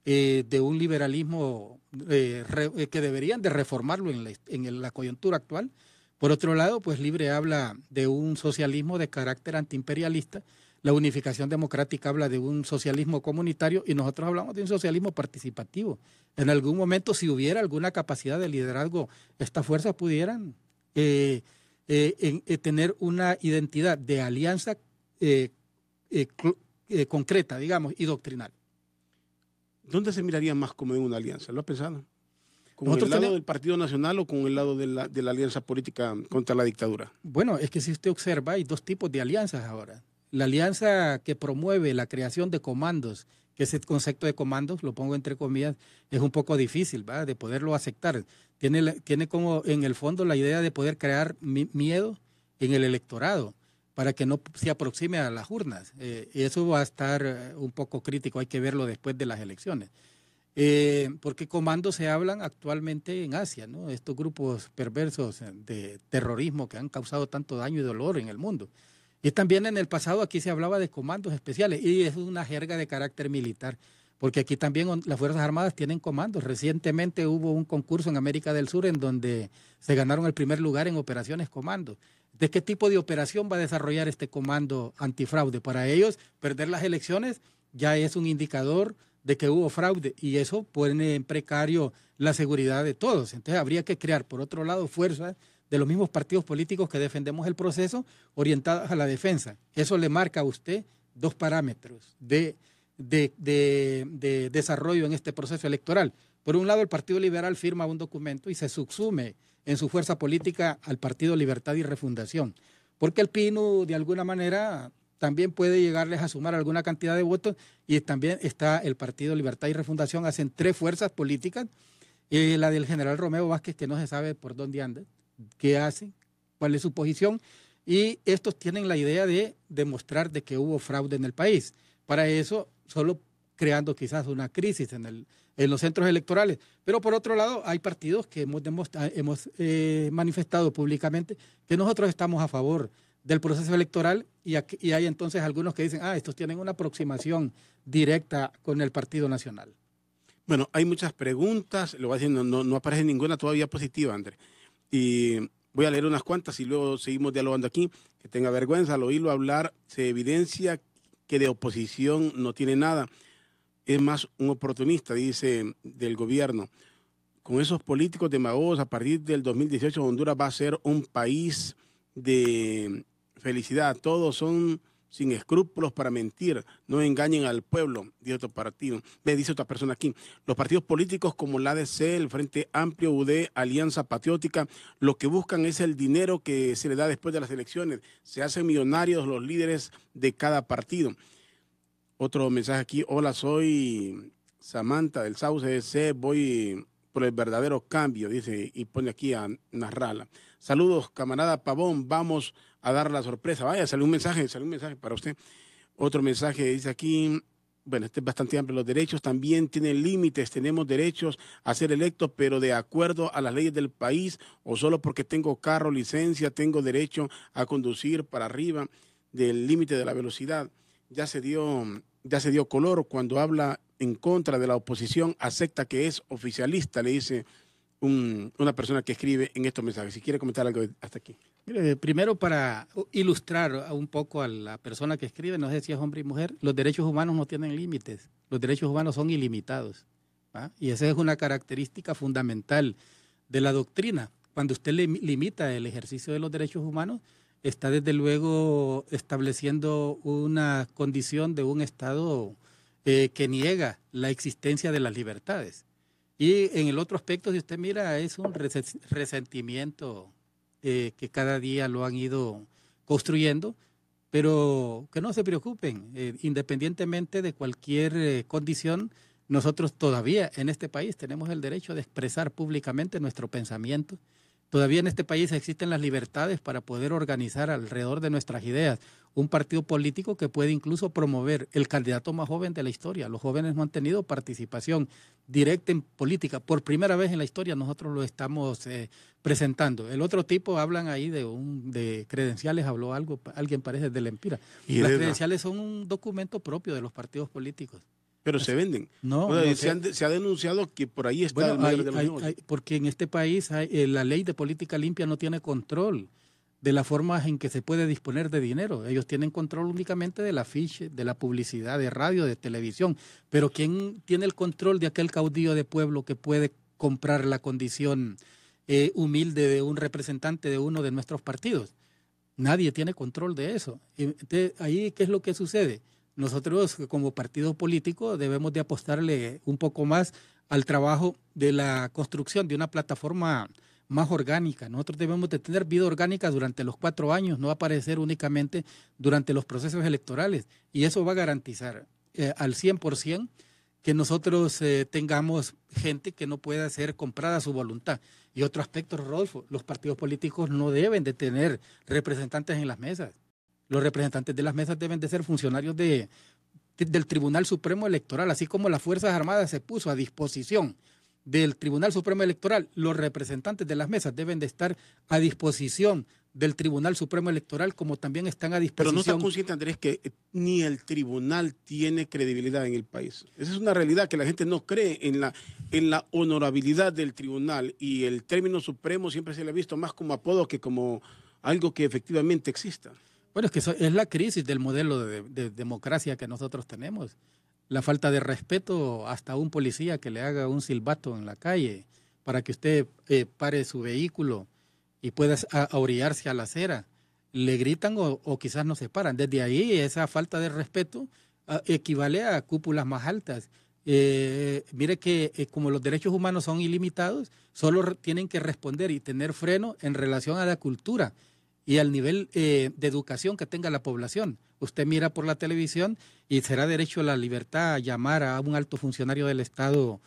de un liberalismo que deberían de reformarlo en la coyuntura actual, por otro lado, pues Libre habla de un socialismo de carácter antiimperialista, la Unificación Democrática habla de un socialismo comunitario, y nosotros hablamos de un socialismo participativo. En algún momento, si hubiera alguna capacidad de liderazgo, estas fuerzas pudieran tener una identidad de alianza concreta, digamos, y doctrinal. ¿Dónde se miraría más como en una alianza? ¿Lo ha pensado? ¿Con el lado del Partido Nacional o con el lado de la alianza política contra la dictadura? Bueno, es que si usted observa, hay dos tipos de alianzas ahora. La alianza que promueve la creación de comandos, que ese concepto de comandos, lo pongo entre comillas, es un poco difícil, ¿verdad?, de poderlo aceptar. Tiene como en el fondo la idea de poder crear miedo en el electorado para que no se aproxime a las urnas. Eso va a estar un poco crítico, hay que verlo después de las elecciones. Porque comandos se hablan actualmente en Asia, ¿no? Estos grupos perversos de terrorismo que han causado tanto daño y dolor en el mundo. Y también en el pasado aquí se hablaba de comandos especiales, y es una jerga de carácter militar, porque aquí también las Fuerzas Armadas tienen comandos. Recientemente hubo un concurso en América del Sur en donde se ganaron el primer lugar en operaciones comandos. ¿De qué tipo de operación va a desarrollar este comando antifraude? Para ellos, perder las elecciones ya es un indicador de que hubo fraude y eso pone en precario la seguridad de todos. Entonces habría que crear, por otro lado, fuerzas de los mismos partidos políticos que defendemos el proceso orientadas a la defensa. Eso le marca a usted dos parámetros de desarrollo en este proceso electoral. Por un lado, el Partido Liberal firma un documento y se subsume en su fuerza política al Partido Libertad y Refundación, porque el PINU, de alguna manera, también puede llegarles a sumar alguna cantidad de votos, y también está el Partido Libertad y Refundación, hacen tres fuerzas políticas, la del general Romeo Vázquez, que no se sabe por dónde anda, qué hace, cuál es su posición, y estos tienen la idea de demostrar de que hubo fraude en el país. Para eso, solo creando quizás una crisis en los centros electorales. Pero por otro lado, hay partidos que hemos manifestado públicamente que nosotros estamos a favor del proceso electoral, y hay entonces algunos que dicen, estos tienen una aproximación directa con el Partido Nacional. Bueno, hay muchas preguntas, lo voy a decir, no aparece ninguna todavía positiva, Andrés. Y voy a leer unas cuantas y luego seguimos dialogando aquí. Que tenga vergüenza, al oírlo hablar se evidencia que de oposición no tiene nada. Es más un oportunista, dice, del gobierno. Con esos políticos demagogos, a partir del 2018 Honduras va a ser un país de felicidad. Todos son sin escrúpulos para mentir, no engañen al pueblo, dice otro partido. Dice otra persona aquí, los partidos políticos como la ADC, el Frente Amplio, UD, Alianza Patriótica, lo que buscan es el dinero que se le da después de las elecciones. Se hacen millonarios los líderes de cada partido. Otro mensaje aquí, hola, soy Samantha del Sauce C, voy por el verdadero cambio, dice, y pone aquí a narrarla. Saludos, camarada Pavón, vamos a dar la sorpresa. Vaya, salió un mensaje para usted. Otro mensaje dice aquí, bueno, este es bastante amplio, los derechos también tienen límites, tenemos derechos a ser electos, pero de acuerdo a las leyes del país, o solo porque tengo carro, licencia, tengo derecho a conducir para arriba del límite de la velocidad. Ya se dio color cuando habla en contra de la oposición, acepta que es oficialista, le dice una persona que escribe en estos mensajes. Si quiere comentar algo hasta aquí. Mire, primero, para ilustrar un poco a la persona que escribe, no sé si es hombre y mujer, los derechos humanos no tienen límites, los derechos humanos son ilimitados, ¿va? Y esa es una característica fundamental de la doctrina. Cuando usted limita el ejercicio de los derechos humanos, está desde luego estableciendo una condición de un Estado que niega la existencia de las libertades. Y en el otro aspecto, si usted mira, es un resentimiento que cada día lo han ido construyendo, pero que no se preocupen, independientemente de cualquier condición, nosotros todavía en este país tenemos el derecho de expresar públicamente nuestro pensamiento. Todavía en este país existen las libertades para poder organizar alrededor de nuestras ideas un partido político que puede incluso promover el candidato más joven de la historia. Los jóvenes no han tenido participación directa en política. Por primera vez en la historia nosotros lo estamos presentando. El otro tipo hablan ahí de credenciales, habló alguien parece de la Empira. Las credenciales son un documento propio de los partidos políticos. Pero se venden. No, se ha denunciado que por ahí está el mayor de los negocios. Porque en este país la ley de política limpia no tiene control de la forma en que se puede disponer de dinero. Ellos tienen control únicamente del afiche, de la publicidad, de radio, de televisión. Pero ¿quién tiene el control de aquel caudillo de pueblo que puede comprar la condición humilde de un representante de uno de nuestros partidos? Nadie tiene control de eso. Entonces, ahí, ¿qué es lo que sucede? Nosotros como partido político debemos de apostarle un poco más al trabajo de la construcción de una plataforma más orgánica. Nosotros debemos de tener vida orgánica durante los 4 años, no aparecer únicamente durante los procesos electorales. Y eso va a garantizar al 100% que nosotros tengamos gente que no pueda ser comprada a su voluntad. Y otro aspecto, Rodolfo, los partidos políticos no deben de tener representantes en las mesas. Los representantes de las mesas deben de ser funcionarios del Tribunal Supremo Electoral, así como las Fuerzas Armadas se puso a disposición del Tribunal Supremo Electoral. Los representantes de las mesas deben de estar a disposición del Tribunal Supremo Electoral, como también están a disposición. Pero no está consciente, Andrés, que ni el tribunal tiene credibilidad en el país. Esa es una realidad, que la gente no cree en la honorabilidad del tribunal, y el término supremo siempre se le ha visto más como apodo que como algo que efectivamente exista. Bueno, es que es la crisis del modelo de democracia que nosotros tenemos. la falta de respeto hasta un policía que le haga un silbato en la calle para que usted pare su vehículo y pueda orillarse a la acera. Le gritan o quizás no se paran. Desde ahí esa falta de respeto equivale a cúpulas más altas. Mire que como los derechos humanos son ilimitados, solo tienen que responder y tener freno en relación a la cultura y al nivel de educación que tenga la población. Usted mira por la televisión y será derecho a la libertad a llamar a un alto funcionario del Estado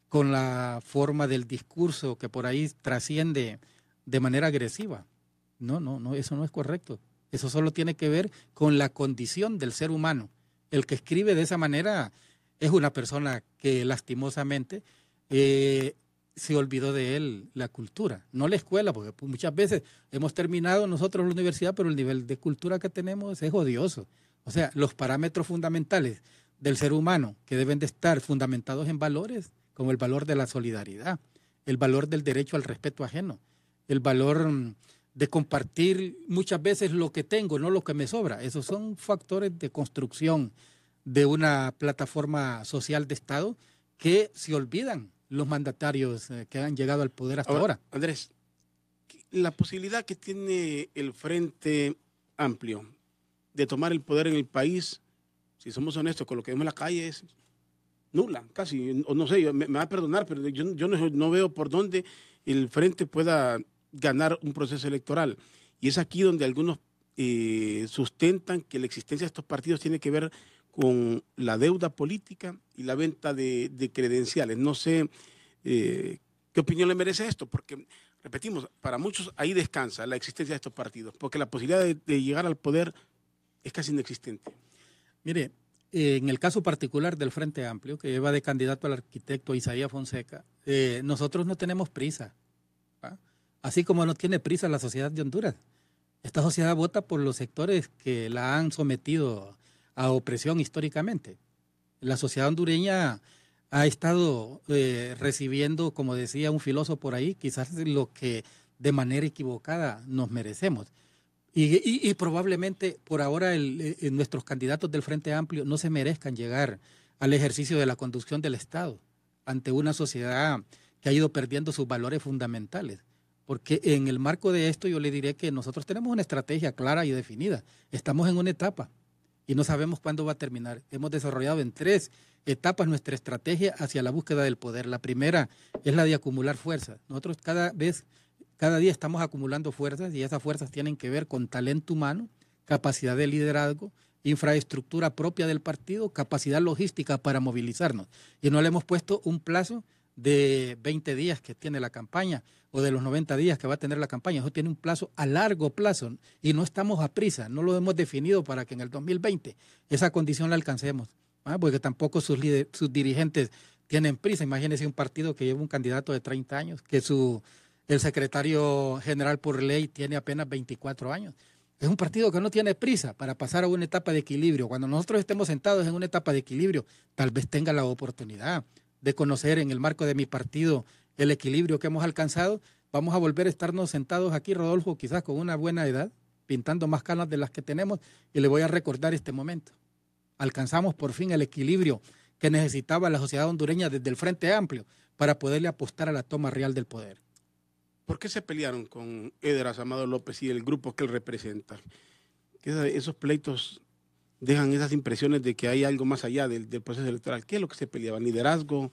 con la forma del discurso que por ahí trasciende de manera agresiva. No, eso no es correcto. Eso solo tiene que ver con la condición del ser humano. El que escribe de esa manera es una persona que lastimosamente se olvidó de él la cultura, no la escuela, porque muchas veces hemos terminado nosotros la universidad, pero el nivel de cultura que tenemos es odioso. O sea, los parámetros fundamentales del ser humano que deben de estar fundamentados en valores, como el valor de la solidaridad, el valor del derecho al respeto ajeno, el valor de compartir muchas veces lo que tengo, no lo que me sobra. Esos son factores de construcción de una plataforma social de Estado que se olvidan los mandatarios que han llegado al poder hasta ahora. Andrés, la posibilidad que tiene el Frente Amplio de tomar el poder en el país, si somos honestos con lo que vemos en la calle, es nula, casi. O no sé, me va a perdonar, pero yo no veo por dónde el Frente pueda ganar un proceso electoral. Y es aquí donde algunos sustentan que la existencia de estos partidos tiene que ver con la deuda política y la venta de credenciales. No sé qué opinión le merece esto, porque, repetimos, para muchos ahí descansa la existencia de estos partidos, porque la posibilidad de llegar al poder es casi inexistente. Mire, en el caso particular del Frente Amplio, que lleva de candidato al arquitecto Isaías Fonseca, nosotros no tenemos prisa, ¿va? Así como no tiene prisa la sociedad de Honduras. Esta sociedad vota por los sectores que la han sometido a opresión históricamente. La sociedad hondureña ha estado recibiendo, como decía un filósofo por ahí, quizás lo que de manera equivocada nos merecemos. Y probablemente por ahora nuestros candidatos del Frente Amplio no se merezcan llegar al ejercicio de la conducción del Estado ante una sociedad que ha ido perdiendo sus valores fundamentales. Porque en el marco de esto yo le diré que nosotros tenemos una estrategia clara y definida. Estamos en una etapa y no sabemos cuándo va a terminar. Hemos desarrollado en 3 etapas nuestra estrategia hacia la búsqueda del poder. La primera es la de acumular fuerzas. Nosotros cada día estamos acumulando fuerzas y esas fuerzas tienen que ver con talento humano, capacidad de liderazgo, infraestructura propia del partido, capacidad logística para movilizarnos. Y no le hemos puesto un plazo de 20 días que tiene la campaña o de los 90 días que va a tener la campaña. Eso tiene un plazo a largo plazo y no estamos a prisa, no lo hemos definido para que en el 2020 esa condición la alcancemos, porque tampoco sus dirigentes tienen prisa. Imagínense un partido que lleva un candidato de 30 años, que el secretario general por ley tiene apenas 24 años. Es un partido que no tiene prisa para pasar a una etapa de equilibrio. Cuando nosotros estemos sentados en una etapa de equilibrio, tal vez tenga la oportunidad de conocer en el marco de mi partido el equilibrio que hemos alcanzado. Vamos a volver a estarnos sentados aquí, Rodolfo, quizás con una buena edad, pintando más canas de las que tenemos, y le voy a recordar este momento. Alcanzamos por fin el equilibrio que necesitaba la sociedad hondureña desde el Frente Amplio para poderle apostar a la toma real del poder. ¿Por qué se pelearon con Edras Amado López y el grupo que él representa? Esos pleitos dejan esas impresiones de que hay algo más allá del proceso electoral. ¿Qué es lo que se peleaban? ¿Liderazgo?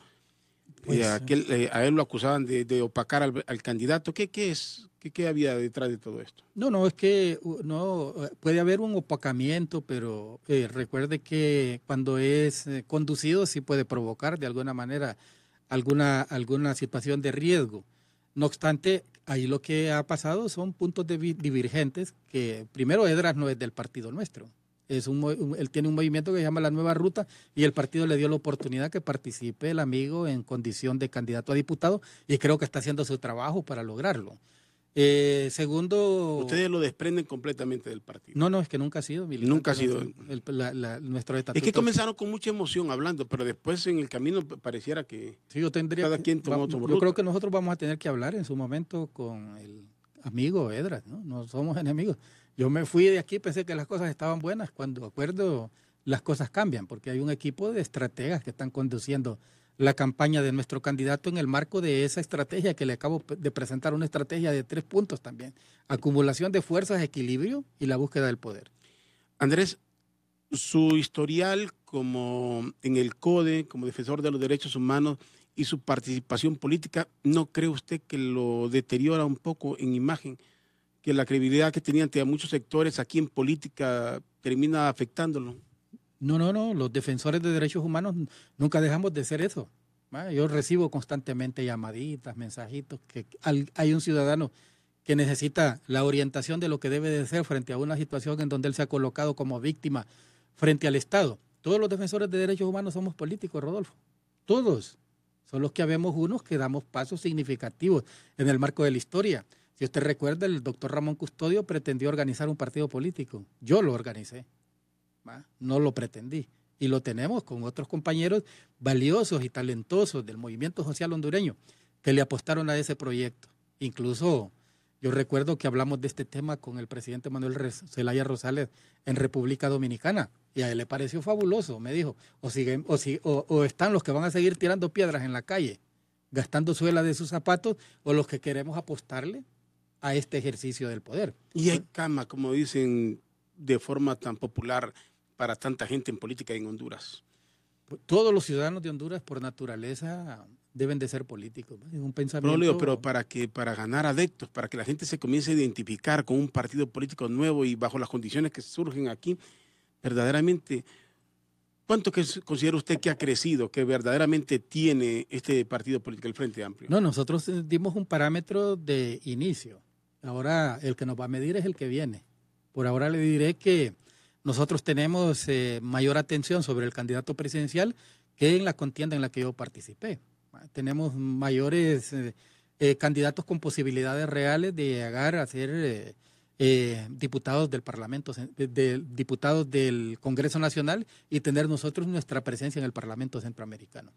Pues, a él lo acusaban de opacar al candidato. ¿Qué había detrás de todo esto? No, es que no puede haber un opacamiento, pero recuerde que cuando es conducido sí puede provocar de alguna manera alguna situación de riesgo. No obstante, ahí lo que ha pasado son puntos divergentes que primero Edras no es del partido nuestro. Él tiene un movimiento que se llama La Nueva Ruta y el partido le dio la oportunidad que participe el amigo en condición de candidato a diputado y creo que está haciendo su trabajo para lograrlo. Segundo... Ustedes lo desprenden completamente del partido. No, es que nunca ha sido militante. Nunca ha sido. Nuestro estatuto. Es que comenzaron con mucha emoción hablando, pero después en el camino pareciera que sí, cada quien tomó otro ruta. Yo creo que nosotros vamos a tener que hablar en su momento con el amigo Edras, ¿no? No somos enemigos. Yo me fui de aquí, pensé que las cosas estaban buenas. Cuando acuerdo las cosas cambian, porque hay un equipo de estrategas que están conduciendo la campaña de nuestro candidato en el marco de esa estrategia que le acabo de presentar, una estrategia de 3 puntos también: acumulación de fuerzas, equilibrio y la búsqueda del poder. Andrés, su historial como en el CODE, como defensor de los derechos humanos y su participación política, ¿no cree usted que lo deteriora un poco en imagen? Que la credibilidad que tenía ante muchos sectores aquí en política termina afectándolo. No, los defensores de derechos humanos nunca dejamos de ser eso. Yo recibo constantemente llamaditas, mensajitos, que hay un ciudadano que necesita la orientación de lo que debe de ser frente a una situación en donde él se ha colocado como víctima frente al Estado. Todos los defensores de derechos humanos somos políticos, Rodolfo. Todos. Son los que habemos unos que damos pasos significativos en el marco de la historia. Si usted recuerda, el doctor Ramón Custodio pretendió organizar un partido político. Yo lo organicé. No lo pretendí. Y lo tenemos con otros compañeros valiosos y talentosos del movimiento social hondureño que le apostaron a ese proyecto. Incluso yo recuerdo que hablamos de este tema con el presidente Manuel Zelaya Rosales en República Dominicana y a él le pareció fabuloso. Me dijo, o están los que van a seguir tirando piedras en la calle, gastando suela de sus zapatos, o los que queremos apostarle a este ejercicio del poder. Y hay cama, como dicen de forma tan popular, para tanta gente en política en Honduras. Todos los ciudadanos de Honduras, por naturaleza, deben de ser políticos. Es un pensamiento... Pero para ganar adeptos, para que la gente se comience a identificar con un partido político nuevo y bajo las condiciones que surgen aquí, verdaderamente, ¿cuánto considera usted que ha crecido, que verdaderamente tiene este partido político, el Frente Amplio? No, nosotros dimos un parámetro de inicio. Ahora el que nos va a medir es el que viene. Por ahora le diré que nosotros tenemos mayor atención sobre el candidato presidencial que en la contienda en la que yo participé. Tenemos mayores candidatos con posibilidades reales de llegar a ser diputados del Parlamento, diputados del Congreso Nacional y tener nosotros nuestra presencia en el Parlamento Centroamericano.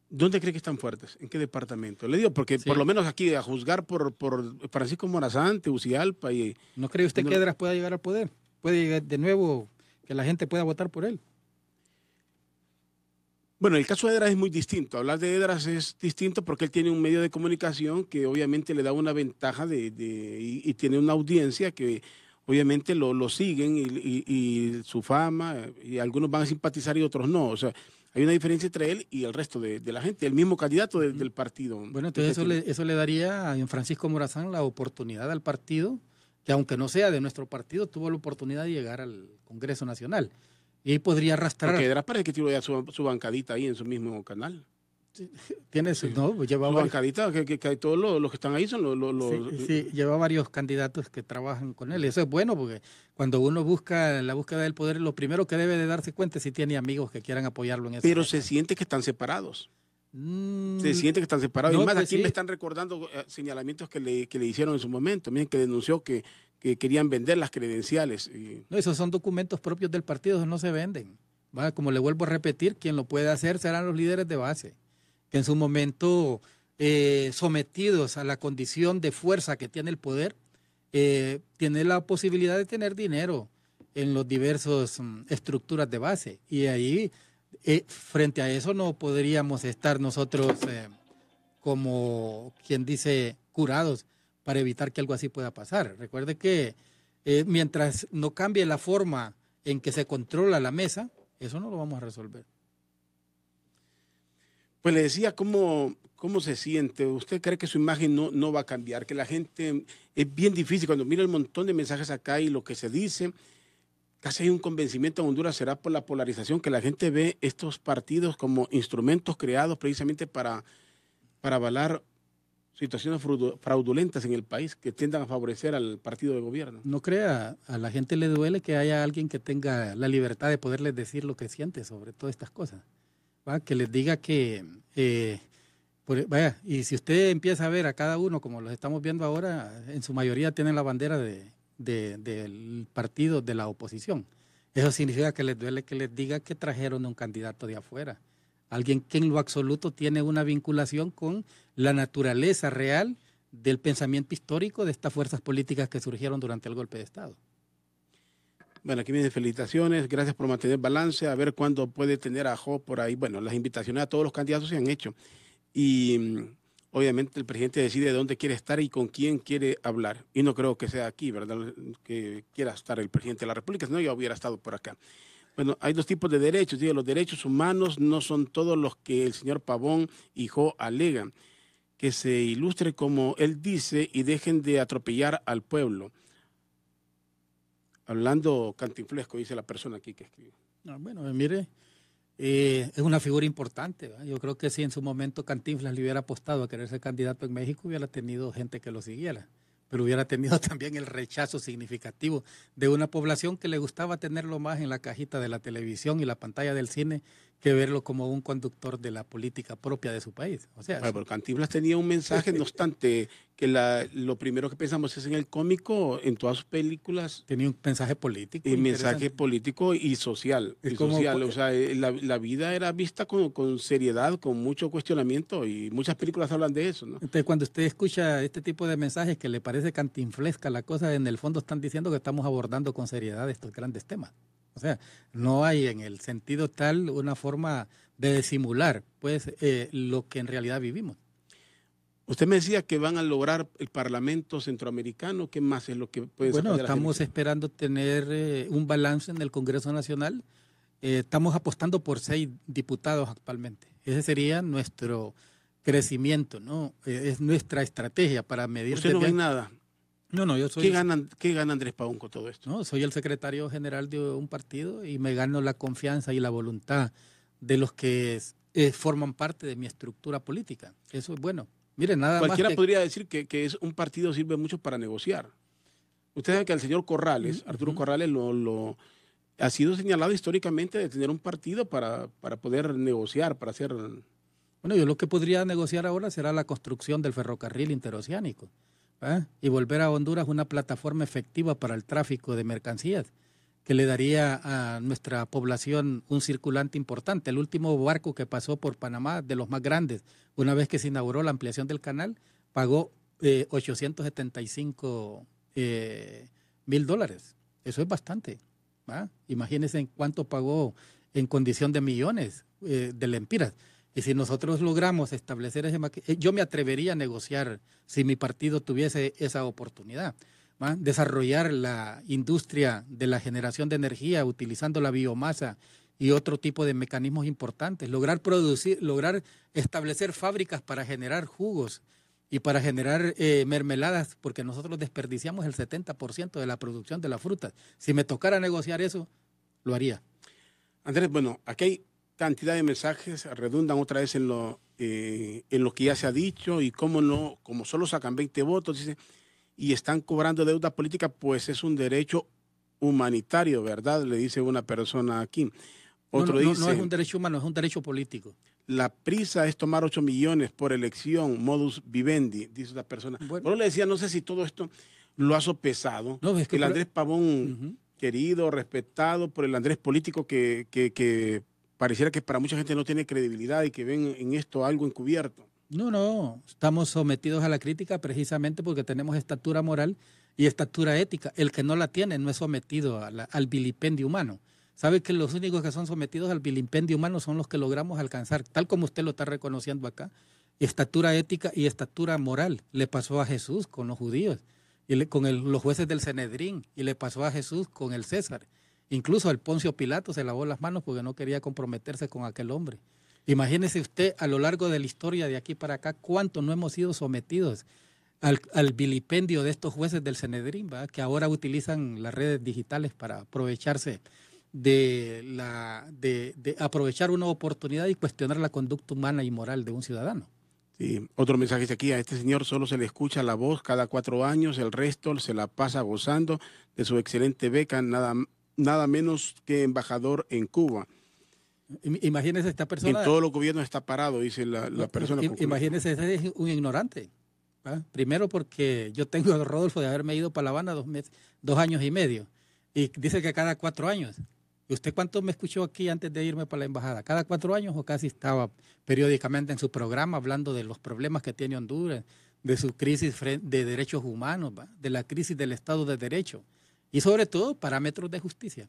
¿Dónde cree que están fuertes? ¿En qué departamento? Le digo, porque sí, por lo menos aquí, a juzgar por Francisco Morazán, Tegucigalpa y... ¿No cree usted que Edras pueda llegar al poder? ¿Puede llegar de nuevo, que la gente pueda votar por él? Bueno, el caso de Edras es muy distinto. Hablar de Edras es distinto porque él tiene un medio de comunicación que obviamente le da una ventaja y tiene una audiencia que obviamente lo siguen y su fama, y algunos van a simpatizar y otros no. O sea, hay una diferencia entre él y el resto de la gente, el mismo candidato del partido. Bueno, entonces eso le daría a Francisco Morazán la oportunidad al partido, que aunque no sea de nuestro partido, tuvo la oportunidad de llegar al Congreso Nacional. Y ahí podría arrastrar... Porque Edras parece que tiró ya su bancadita ahí en su mismo canal. Tiene su, sí, no, lleva su bancadita, que todos los que están ahí son los... Sí, lleva varios candidatos que trabajan con él. Eso es bueno porque cuando uno busca la búsqueda del poder, lo primero que debe de darse cuenta es si tiene amigos que quieran apoyarlo en eso. Pero se siente que están separados. Se siente que están separados. No, y más, pues aquí sí, me están recordando señalamientos que le hicieron en su momento. Miren, que denunció que querían vender las credenciales. No, esos son documentos propios del partido, no se venden. ¿Va? Como le vuelvo a repetir, quien lo puede hacer serán los líderes de base, que en su momento, sometidos a la condición de fuerza que tiene el poder, tienen la posibilidad de tener dinero en los diversos estructuras de base. Y ahí, frente a eso, no podríamos estar nosotros, como quien dice, curados para evitar que algo así pueda pasar. Recuerde que mientras no cambie la forma en que se controla la mesa, eso no lo vamos a resolver. Pues le decía cómo se siente. ¿Usted cree que su imagen no va a cambiar? Que la gente, es bien difícil cuando mira el montón de mensajes acá y lo que se dice, casi hay un convencimiento en Honduras, será por la polarización, que la gente ve estos partidos como instrumentos creados precisamente para avalar situaciones fraudulentas en el país que tiendan a favorecer al partido de gobierno. No crea, a la gente le duele que haya alguien que tenga la libertad de poderles decir lo que siente sobre todas estas cosas. ¿Va? Que les diga que, vaya, y si usted empieza a ver a cada uno como los estamos viendo ahora, en su mayoría tienen la bandera del partido de la oposición. Eso significa que les duele que les diga que trajeron un candidato de afuera. Alguien que en lo absoluto tiene una vinculación con la naturaleza real del pensamiento histórico de estas fuerzas políticas que surgieron durante el golpe de Estado. Bueno, aquí vienen felicitaciones, gracias por mantener balance, a ver cuándo puede tener a Jo por ahí. Bueno, las invitaciones a todos los candidatos se han hecho y obviamente el presidente decide dónde quiere estar y con quién quiere hablar. Y no creo que sea aquí, ¿verdad? Que quiera estar el presidente de la República, si no, yo hubiera estado por acá. Bueno, hay dos tipos de derechos. Digo, los derechos humanos no son todos los que el señor Pavón y Jo alegan. Que se ilustre como él dice y dejen de atropellar al pueblo. Hablando cantinflesco, dice la persona aquí que escribe. Bueno, mire, es una figura importante, ¿verdad? Yo creo que si en su momento Cantinflas le hubiera apostado a querer ser candidato en México, hubiera tenido gente que lo siguiera, pero hubiera tenido también el rechazo significativo de una población que le gustaba tenerlo más en la cajita de la televisión y la pantalla del cine que verlo como un conductor de la política propia de su país. O sea, pero Cantinflas tenía un mensaje, no obstante, que lo primero que pensamos es en el cómico, en todas sus películas. Tenía un mensaje político. Y mensaje político y social. O sea, la vida era vista con seriedad, con mucho cuestionamiento y muchas películas hablan de eso, ¿no? Entonces, cuando usted escucha este tipo de mensajes que le parece cantinflesca la cosa, en el fondo están diciendo que estamos abordando con seriedad estos grandes temas. O sea, no hay en el sentido tal una forma de disimular pues, lo que en realidad vivimos. Usted me decía que van a lograr el Parlamento Centroamericano. ¿Qué más es lo que puede ser? Bueno, estamos esperando tener un balance en el Congreso Nacional. Estamos apostando por 6 diputados actualmente. Ese sería nuestro crecimiento, ¿no? Es nuestra estrategia para medir. ¿Usted no ve nada? No, yo soy... ¿Qué gana Andrés Pavón con todo esto? No, soy el secretario general de un partido y me gano la confianza y la voluntad de los que forman parte de mi estructura política. Eso es bueno. Mire, nada Cualquiera más podría decir que es un partido sirve mucho para negociar. Usted sabe que el señor Corrales, Arturo Corrales, lo ha sido señalado históricamente de tener un partido para poder negociar, para hacer... Bueno, yo lo que podría negociar ahora será la construcción del ferrocarril interoceánico, ¿eh? Y volver a Honduras una plataforma efectiva para el tráfico de mercancías, que le daría a nuestra población un circulante importante. El último barco que pasó por Panamá, de los más grandes, una vez que se inauguró la ampliación del canal, pagó $875,000. Eso es bastante. ¿Va? Imagínense en cuánto pagó en condición de millones de lempiras. Y si nosotros logramos establecer ese... Yo me atrevería a negociar si mi partido tuviese esa oportunidad. ¿Va? Desarrollar la industria de la generación de energía utilizando la biomasa y otro tipo de mecanismos importantes. Lograr establecer fábricas para generar jugos y para generar mermeladas, porque nosotros desperdiciamos el 70% de la producción de las frutas. Si me tocara negociar eso, lo haría. Andrés, bueno, aquí hay cantidad de mensajes, redundan otra vez en lo que ya se ha dicho y como solo sacan 20 votos, dice, y están cobrando deuda política, pues es un derecho humanitario, ¿verdad? Le dice una persona aquí. Otro dice, no es un derecho humano, es un derecho político. La prisa es tomar 8 millones por elección, modus vivendi, dice la persona. Bueno, le decía, no sé si todo esto lo ha sopesado. No, es que el Andrés Pavón, querido, respetado por el Andrés político que pareciera que para mucha gente no tiene credibilidad y que ven en esto algo encubierto. No, estamos sometidos a la crítica precisamente porque tenemos estatura moral y estatura ética. El que no la tiene no es sometido al vilipendio humano. Sabe que los únicos que son sometidos al vilipendio humano son los que logramos alcanzar, tal como usted lo está reconociendo acá, estatura ética y estatura moral. Le pasó a Jesús con los judíos, los jueces del Sanedrín, y le pasó a Jesús con el César. Incluso el Poncio Pilato se lavó las manos porque no quería comprometerse con aquel hombre. Imagínese usted a lo largo de la historia de aquí para acá cuánto no hemos sido sometidos al vilipendio de estos jueces del Sanedrín, ¿verdad? Que ahora utilizan las redes digitales para aprovecharse de aprovechar una oportunidad y cuestionar la conducta humana y moral de un ciudadano. Sí, otro mensaje dice aquí, a este señor solo se le escucha la voz cada 4 años, el resto se la pasa gozando de su excelente beca, nada menos que embajador en Cuba. Imagínese esta persona. En todos los gobiernos está parado, dice la persona. Imagínese, ese es un ignorante. ¿Va? Primero porque yo tengo a Rodolfo de haberme ido para La Habana 2 años y medio. Y dice que cada 4 años. ¿Y usted cuánto me escuchó aquí antes de irme para la embajada? ¿Cada 4 años o casi estaba periódicamente en su programa hablando de los problemas que tiene Honduras, de su crisis de derechos humanos, ¿va? De la crisis del Estado de Derecho? y sobre todo parámetros de justicia.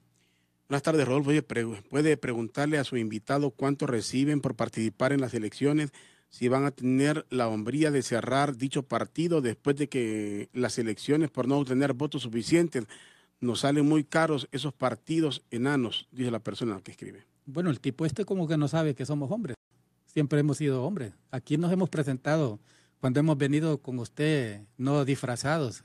Buenas tardes, Rodolfo. Oye, puede preguntarle a su invitado cuánto reciben por participar en las elecciones, si van a tener la hombría de cerrar dicho partido después de que las elecciones, por no obtener votos suficientes, nos salen muy caros esos partidos enanos, dice la persona que escribe. Bueno, el tipo como que no sabe que somos hombres. Siempre hemos sido hombres. Aquí nos hemos presentado cuando hemos venido con usted no disfrazados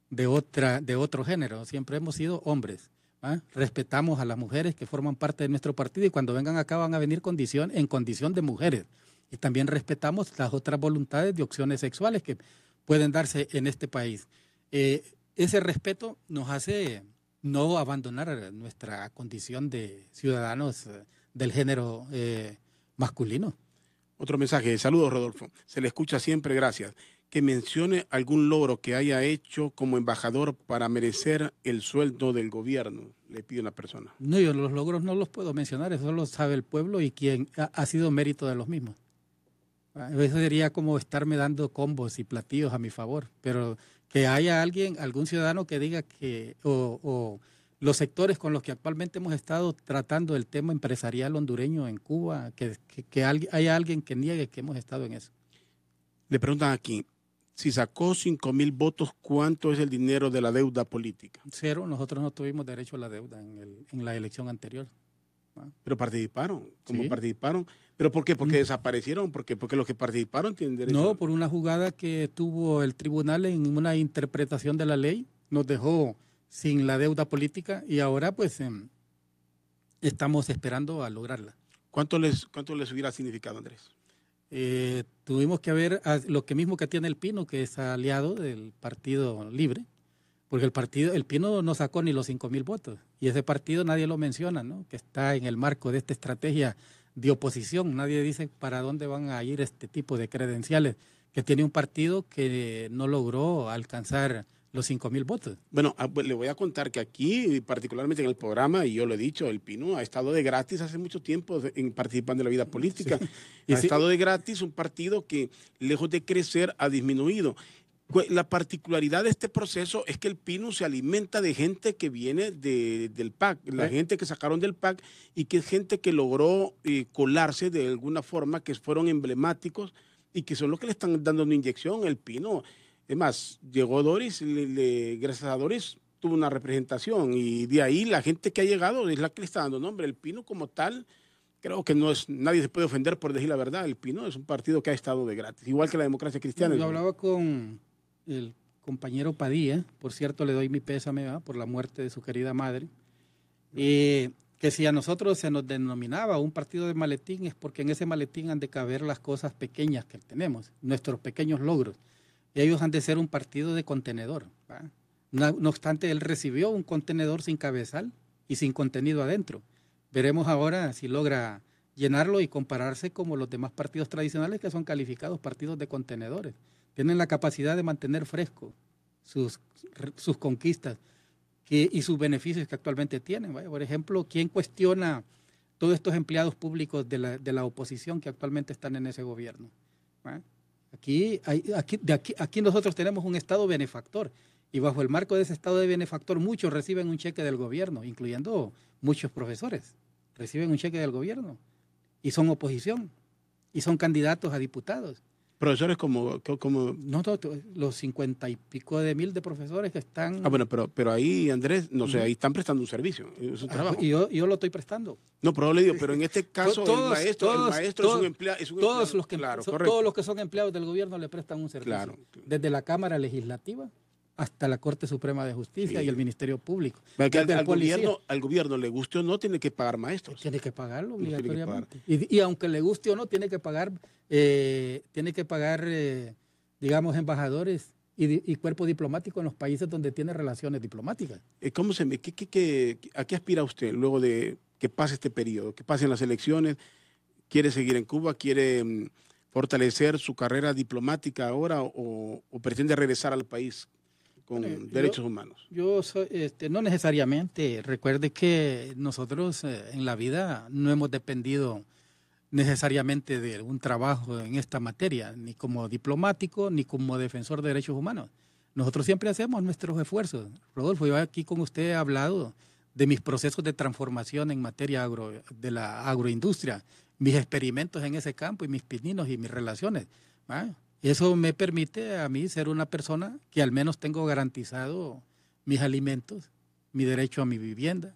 de otro género. Siempre hemos sido hombres. ¿Ah? Respetamos a las mujeres que forman parte de nuestro partido y cuando vengan acá van a venir en condición de mujeres. Y también respetamos las otras voluntades de opciones sexuales que pueden darse en este país. Ese respeto nos hace no abandonar nuestra condición de ciudadanos del género masculino. Otro mensaje. Saludos, Rodolfo. Se le escucha siempre, gracias. Que mencione algún logro que haya hecho como embajador para merecer el sueldo del gobierno, le pide una persona. No, yo los logros no los puedo mencionar, eso lo sabe el pueblo y quien ha sido mérito de los mismos. Eso sería como estarme dando combos y platillos a mi favor, pero que haya algún ciudadano que diga que, o los sectores con los que actualmente hemos estado tratando el tema empresarial hondureño en Cuba, que haya alguien que niegue que hemos estado en eso. Le preguntan aquí, si sacó 5,000 votos, ¿cuánto es el dinero de la deuda política? 0, nosotros no tuvimos derecho a la deuda en la elección anterior. Pero participaron, ¿cómo Sí. participaron? ¿Pero por qué? ¿Porque desaparecieron? Porque los que participaron tienen derecho. No, por una jugada que tuvo el tribunal en una interpretación de la ley, nos dejó sin la deuda política y ahora pues estamos esperando a lograrla. ¿Cuánto les hubiera significado, Andrés? Tuvimos que ver lo que mismo que tiene el Pino, que es aliado del Partido Libre, porque el Pino no sacó ni los 5,000 votos y ese partido nadie lo menciona, ¿no? Que está en el marco de esta estrategia de oposición. Nadie dice para dónde van a ir este tipo de credenciales que tiene un partido que no logró alcanzar los 5,000 votos. Bueno, pues le voy a contar que aquí, particularmente en el programa, y yo lo he dicho, el Pino ha estado de gratis hace mucho tiempo participando en la vida política. Sí. Ha estado de gratis un partido que, lejos de crecer, ha disminuido. La particularidad de este proceso es que el Pino se alimenta de gente que viene del PAC, la gente que sacaron del PAC y que es gente que logró colarse de alguna forma, que fueron emblemáticos y que son los que le están dando una inyección. El Pino, es más, llegó Doris, gracias a Doris tuvo una representación y de ahí la gente que ha llegado es la que le está dando nombre. El Pino como tal, creo que nadie se puede ofender por decir la verdad. El Pino es un partido que ha estado de gratis, igual que la Democracia Cristiana. Yo hablaba con el compañero Padilla, por cierto le doy mi pésame por la muerte de su querida madre, que si a nosotros se nos denominaba un partido de maletín es porque en ese maletín han de caber las cosas pequeñas que tenemos, nuestros pequeños logros. Ellos han de ser un partido de contenedor. No obstante, él recibió un contenedor sin cabezal y sin contenido adentro. Veremos ahora si logra llenarlo y compararse como los demás partidos tradicionales que son calificados partidos de contenedores. Tienen la capacidad de mantener fresco sus conquistas y sus beneficios que actualmente tienen. ¿Vale? Por ejemplo, ¿quién cuestiona todos estos empleados públicos de la oposición que actualmente están en ese gobierno? ¿Vale? Aquí nosotros tenemos un Estado benefactor y bajo el marco de ese Estado de benefactor muchos reciben un cheque del gobierno, incluyendo muchos profesores, reciben un cheque del gobierno y son oposición y son candidatos a diputados. Profesores como... No, los 50 y pico de mil de profesores que están... Ah, bueno, pero ahí, Andrés, no sé, ahí están prestando un servicio, es un trabajo. Y yo lo estoy prestando. No, pero le digo, pero en este caso el maestro es un empleado. Todos los que son empleados del gobierno le prestan un servicio. Claro. Desde la Cámara Legislativa hasta la Corte Suprema de Justicia y el Ministerio Público. Al gobierno, le guste o no, tiene que pagar maestros. Tiene que pagarlo obligatoriamente. Y aunque le guste o no, tiene que pagar, digamos, embajadores y cuerpo diplomático en los países donde tiene relaciones diplomáticas. ¿A qué aspira usted luego de que pase este periodo, que pasen las elecciones? ¿Quiere seguir en Cuba? ¿Quiere fortalecer su carrera diplomática ahora o pretende regresar al país con derechos humanos? Yo no necesariamente. Recuerde que nosotros en la vida no hemos dependido necesariamente de un trabajo en esta materia, ni como diplomático, ni como defensor de derechos humanos. nosotros siempre hacemos nuestros esfuerzos. Rodolfo, yo aquí con usted he hablado de mis procesos de transformación en materia de la agroindustria, mis experimentos en ese campo y mis pininos y mis relaciones. Eso me permite a mí ser una persona que al menos tengo garantizado mis alimentos, mi derecho a mi vivienda,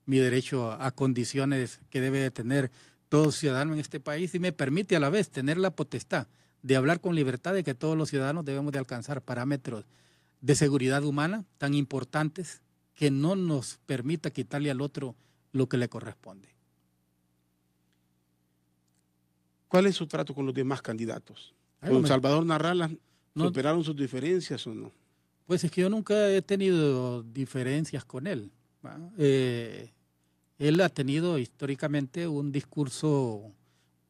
mi derecho a condiciones que debe de tener todo ciudadano en este país, y me permite a la vez tener la potestad de hablar con libertad de que todos los ciudadanos debemos de alcanzar parámetros de seguridad humana tan importantes que no nos permita quitarle al otro lo que le corresponde. ¿Cuál es su trato con los demás candidatos? ¿Con Salvador Narrala superaron sus diferencias o no? Pues es que yo nunca he tenido diferencias con él. Él ha tenido históricamente un discurso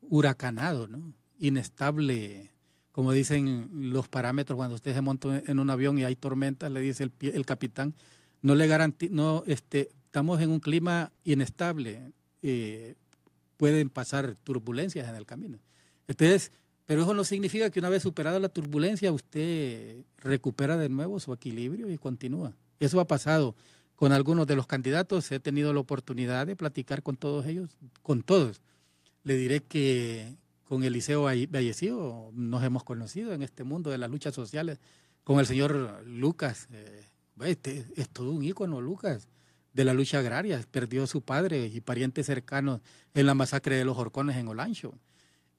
huracanado, ¿no? Inestable, como dicen los parámetros cuando usted se monta en un avión y hay tormentas, le dice el capitán, no le estamos en un clima inestable, pueden pasar turbulencias en el camino. Entonces, pero eso no significa que una vez superada la turbulencia usted recupera de nuevo su equilibrio y continúa. Eso ha pasado con algunos de los candidatos, he tenido la oportunidad de platicar con todos ellos, con todos. Le diré que con Eliseo Vallecillo nos hemos conocido en este mundo de las luchas sociales, con el señor Lucas, es todo un ícono Lucas, de la lucha agraria, perdió a su padre y parientes cercanos en la masacre de los Horcones en Olancho.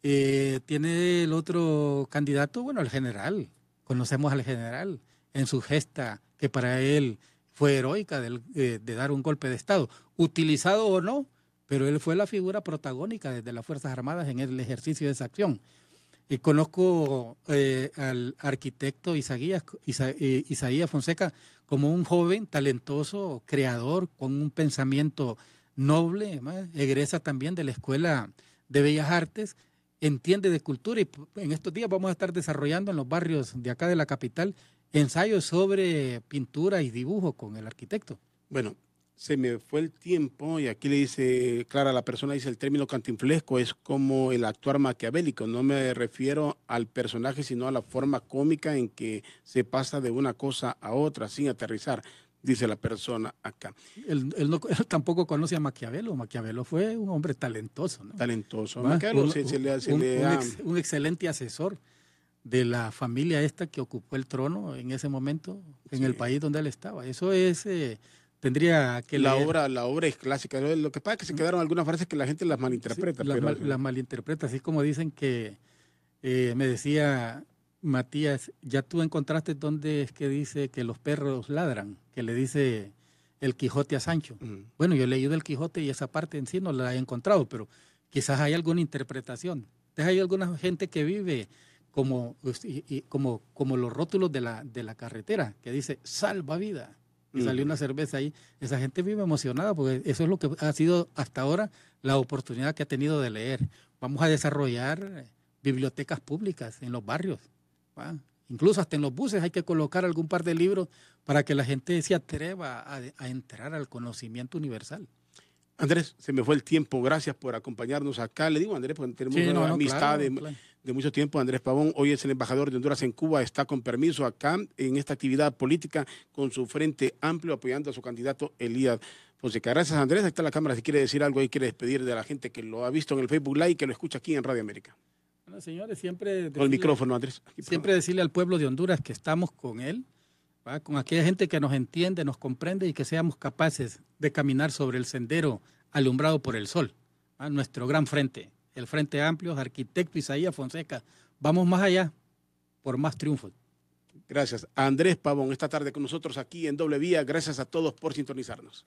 Tiene el otro candidato, bueno, el general, conocemos al general en su gesta que para él fue heroica de dar un golpe de Estado, utilizado o no, pero él fue la figura protagónica desde las Fuerzas Armadas en el ejercicio de esa acción. Y conozco al arquitecto Isaías Fonseca como un joven talentoso, creador, con un pensamiento noble, egresa también de la Escuela de Bellas Artes, entiende de cultura, y en estos días vamos a estar desarrollando en los barrios de acá de la capital ensayos sobre pintura y dibujo con el arquitecto. Bueno, se me fue el tiempo y aquí le dice, Clara, la persona dice el término cantinflesco es como el actuar maquiavélico. No me refiero al personaje, sino a la forma cómica en que se pasa de una cosa a otra sin aterrizar, dice la persona acá. Él tampoco conoce a Maquiavelo. Maquiavelo fue un hombre talentoso, ¿no? Talentoso. Maquiavelo un excelente asesor de la familia esta que ocupó el trono en ese momento en el país donde él estaba. Eso es... tendría que leer. La obra es clásica. Lo que pasa es que se quedaron algunas frases que la gente las malinterpreta. Sí, las malinterpreta, así como dicen que, me decía Matías, ya tú encontraste dónde es que dice que los perros ladran, que le dice el Quijote a Sancho. Bueno, yo he leído el Quijote y esa parte en sí no la he encontrado, pero quizás hay alguna interpretación. Entonces hay alguna gente que vive como los rótulos de la carretera, que dice salva vida. Y salió una cerveza ahí. Esa gente vive emocionada porque eso es lo que ha sido hasta ahora la oportunidad que ha tenido de leer. Vamos a desarrollar bibliotecas públicas en los barrios. Incluso hasta en los buses hay que colocar algún par de libros para que la gente se atreva a entrar al conocimiento universal. Andrés, se me fue el tiempo. Gracias por acompañarnos acá. Le digo, Andrés, porque tenemos una amistad de mucho tiempo. Andrés Pavón hoy es el embajador de Honduras en Cuba. Está con permiso acá en esta actividad política con su frente amplio apoyando a su candidato Elías Fonseca. Gracias, Andrés. Ahí está la cámara. Si quiere decir algo, ahí quiere despedir de la gente que lo ha visto en el Facebook Live y que lo escucha aquí en Radio América. Bueno, señores, siempre... Con el micrófono, Andrés. Siempre decirle al pueblo de Honduras que estamos con él, con aquella gente que nos entiende, nos comprende y que seamos capaces de caminar sobre el sendero alumbrado por el sol, nuestro gran frente, el Frente Amplio, arquitecto Isaías Fonseca. Vamos más allá, por más triunfos. Gracias. Andrés Pavón, esta tarde con nosotros aquí en Doble Vía. Gracias a todos por sintonizarnos.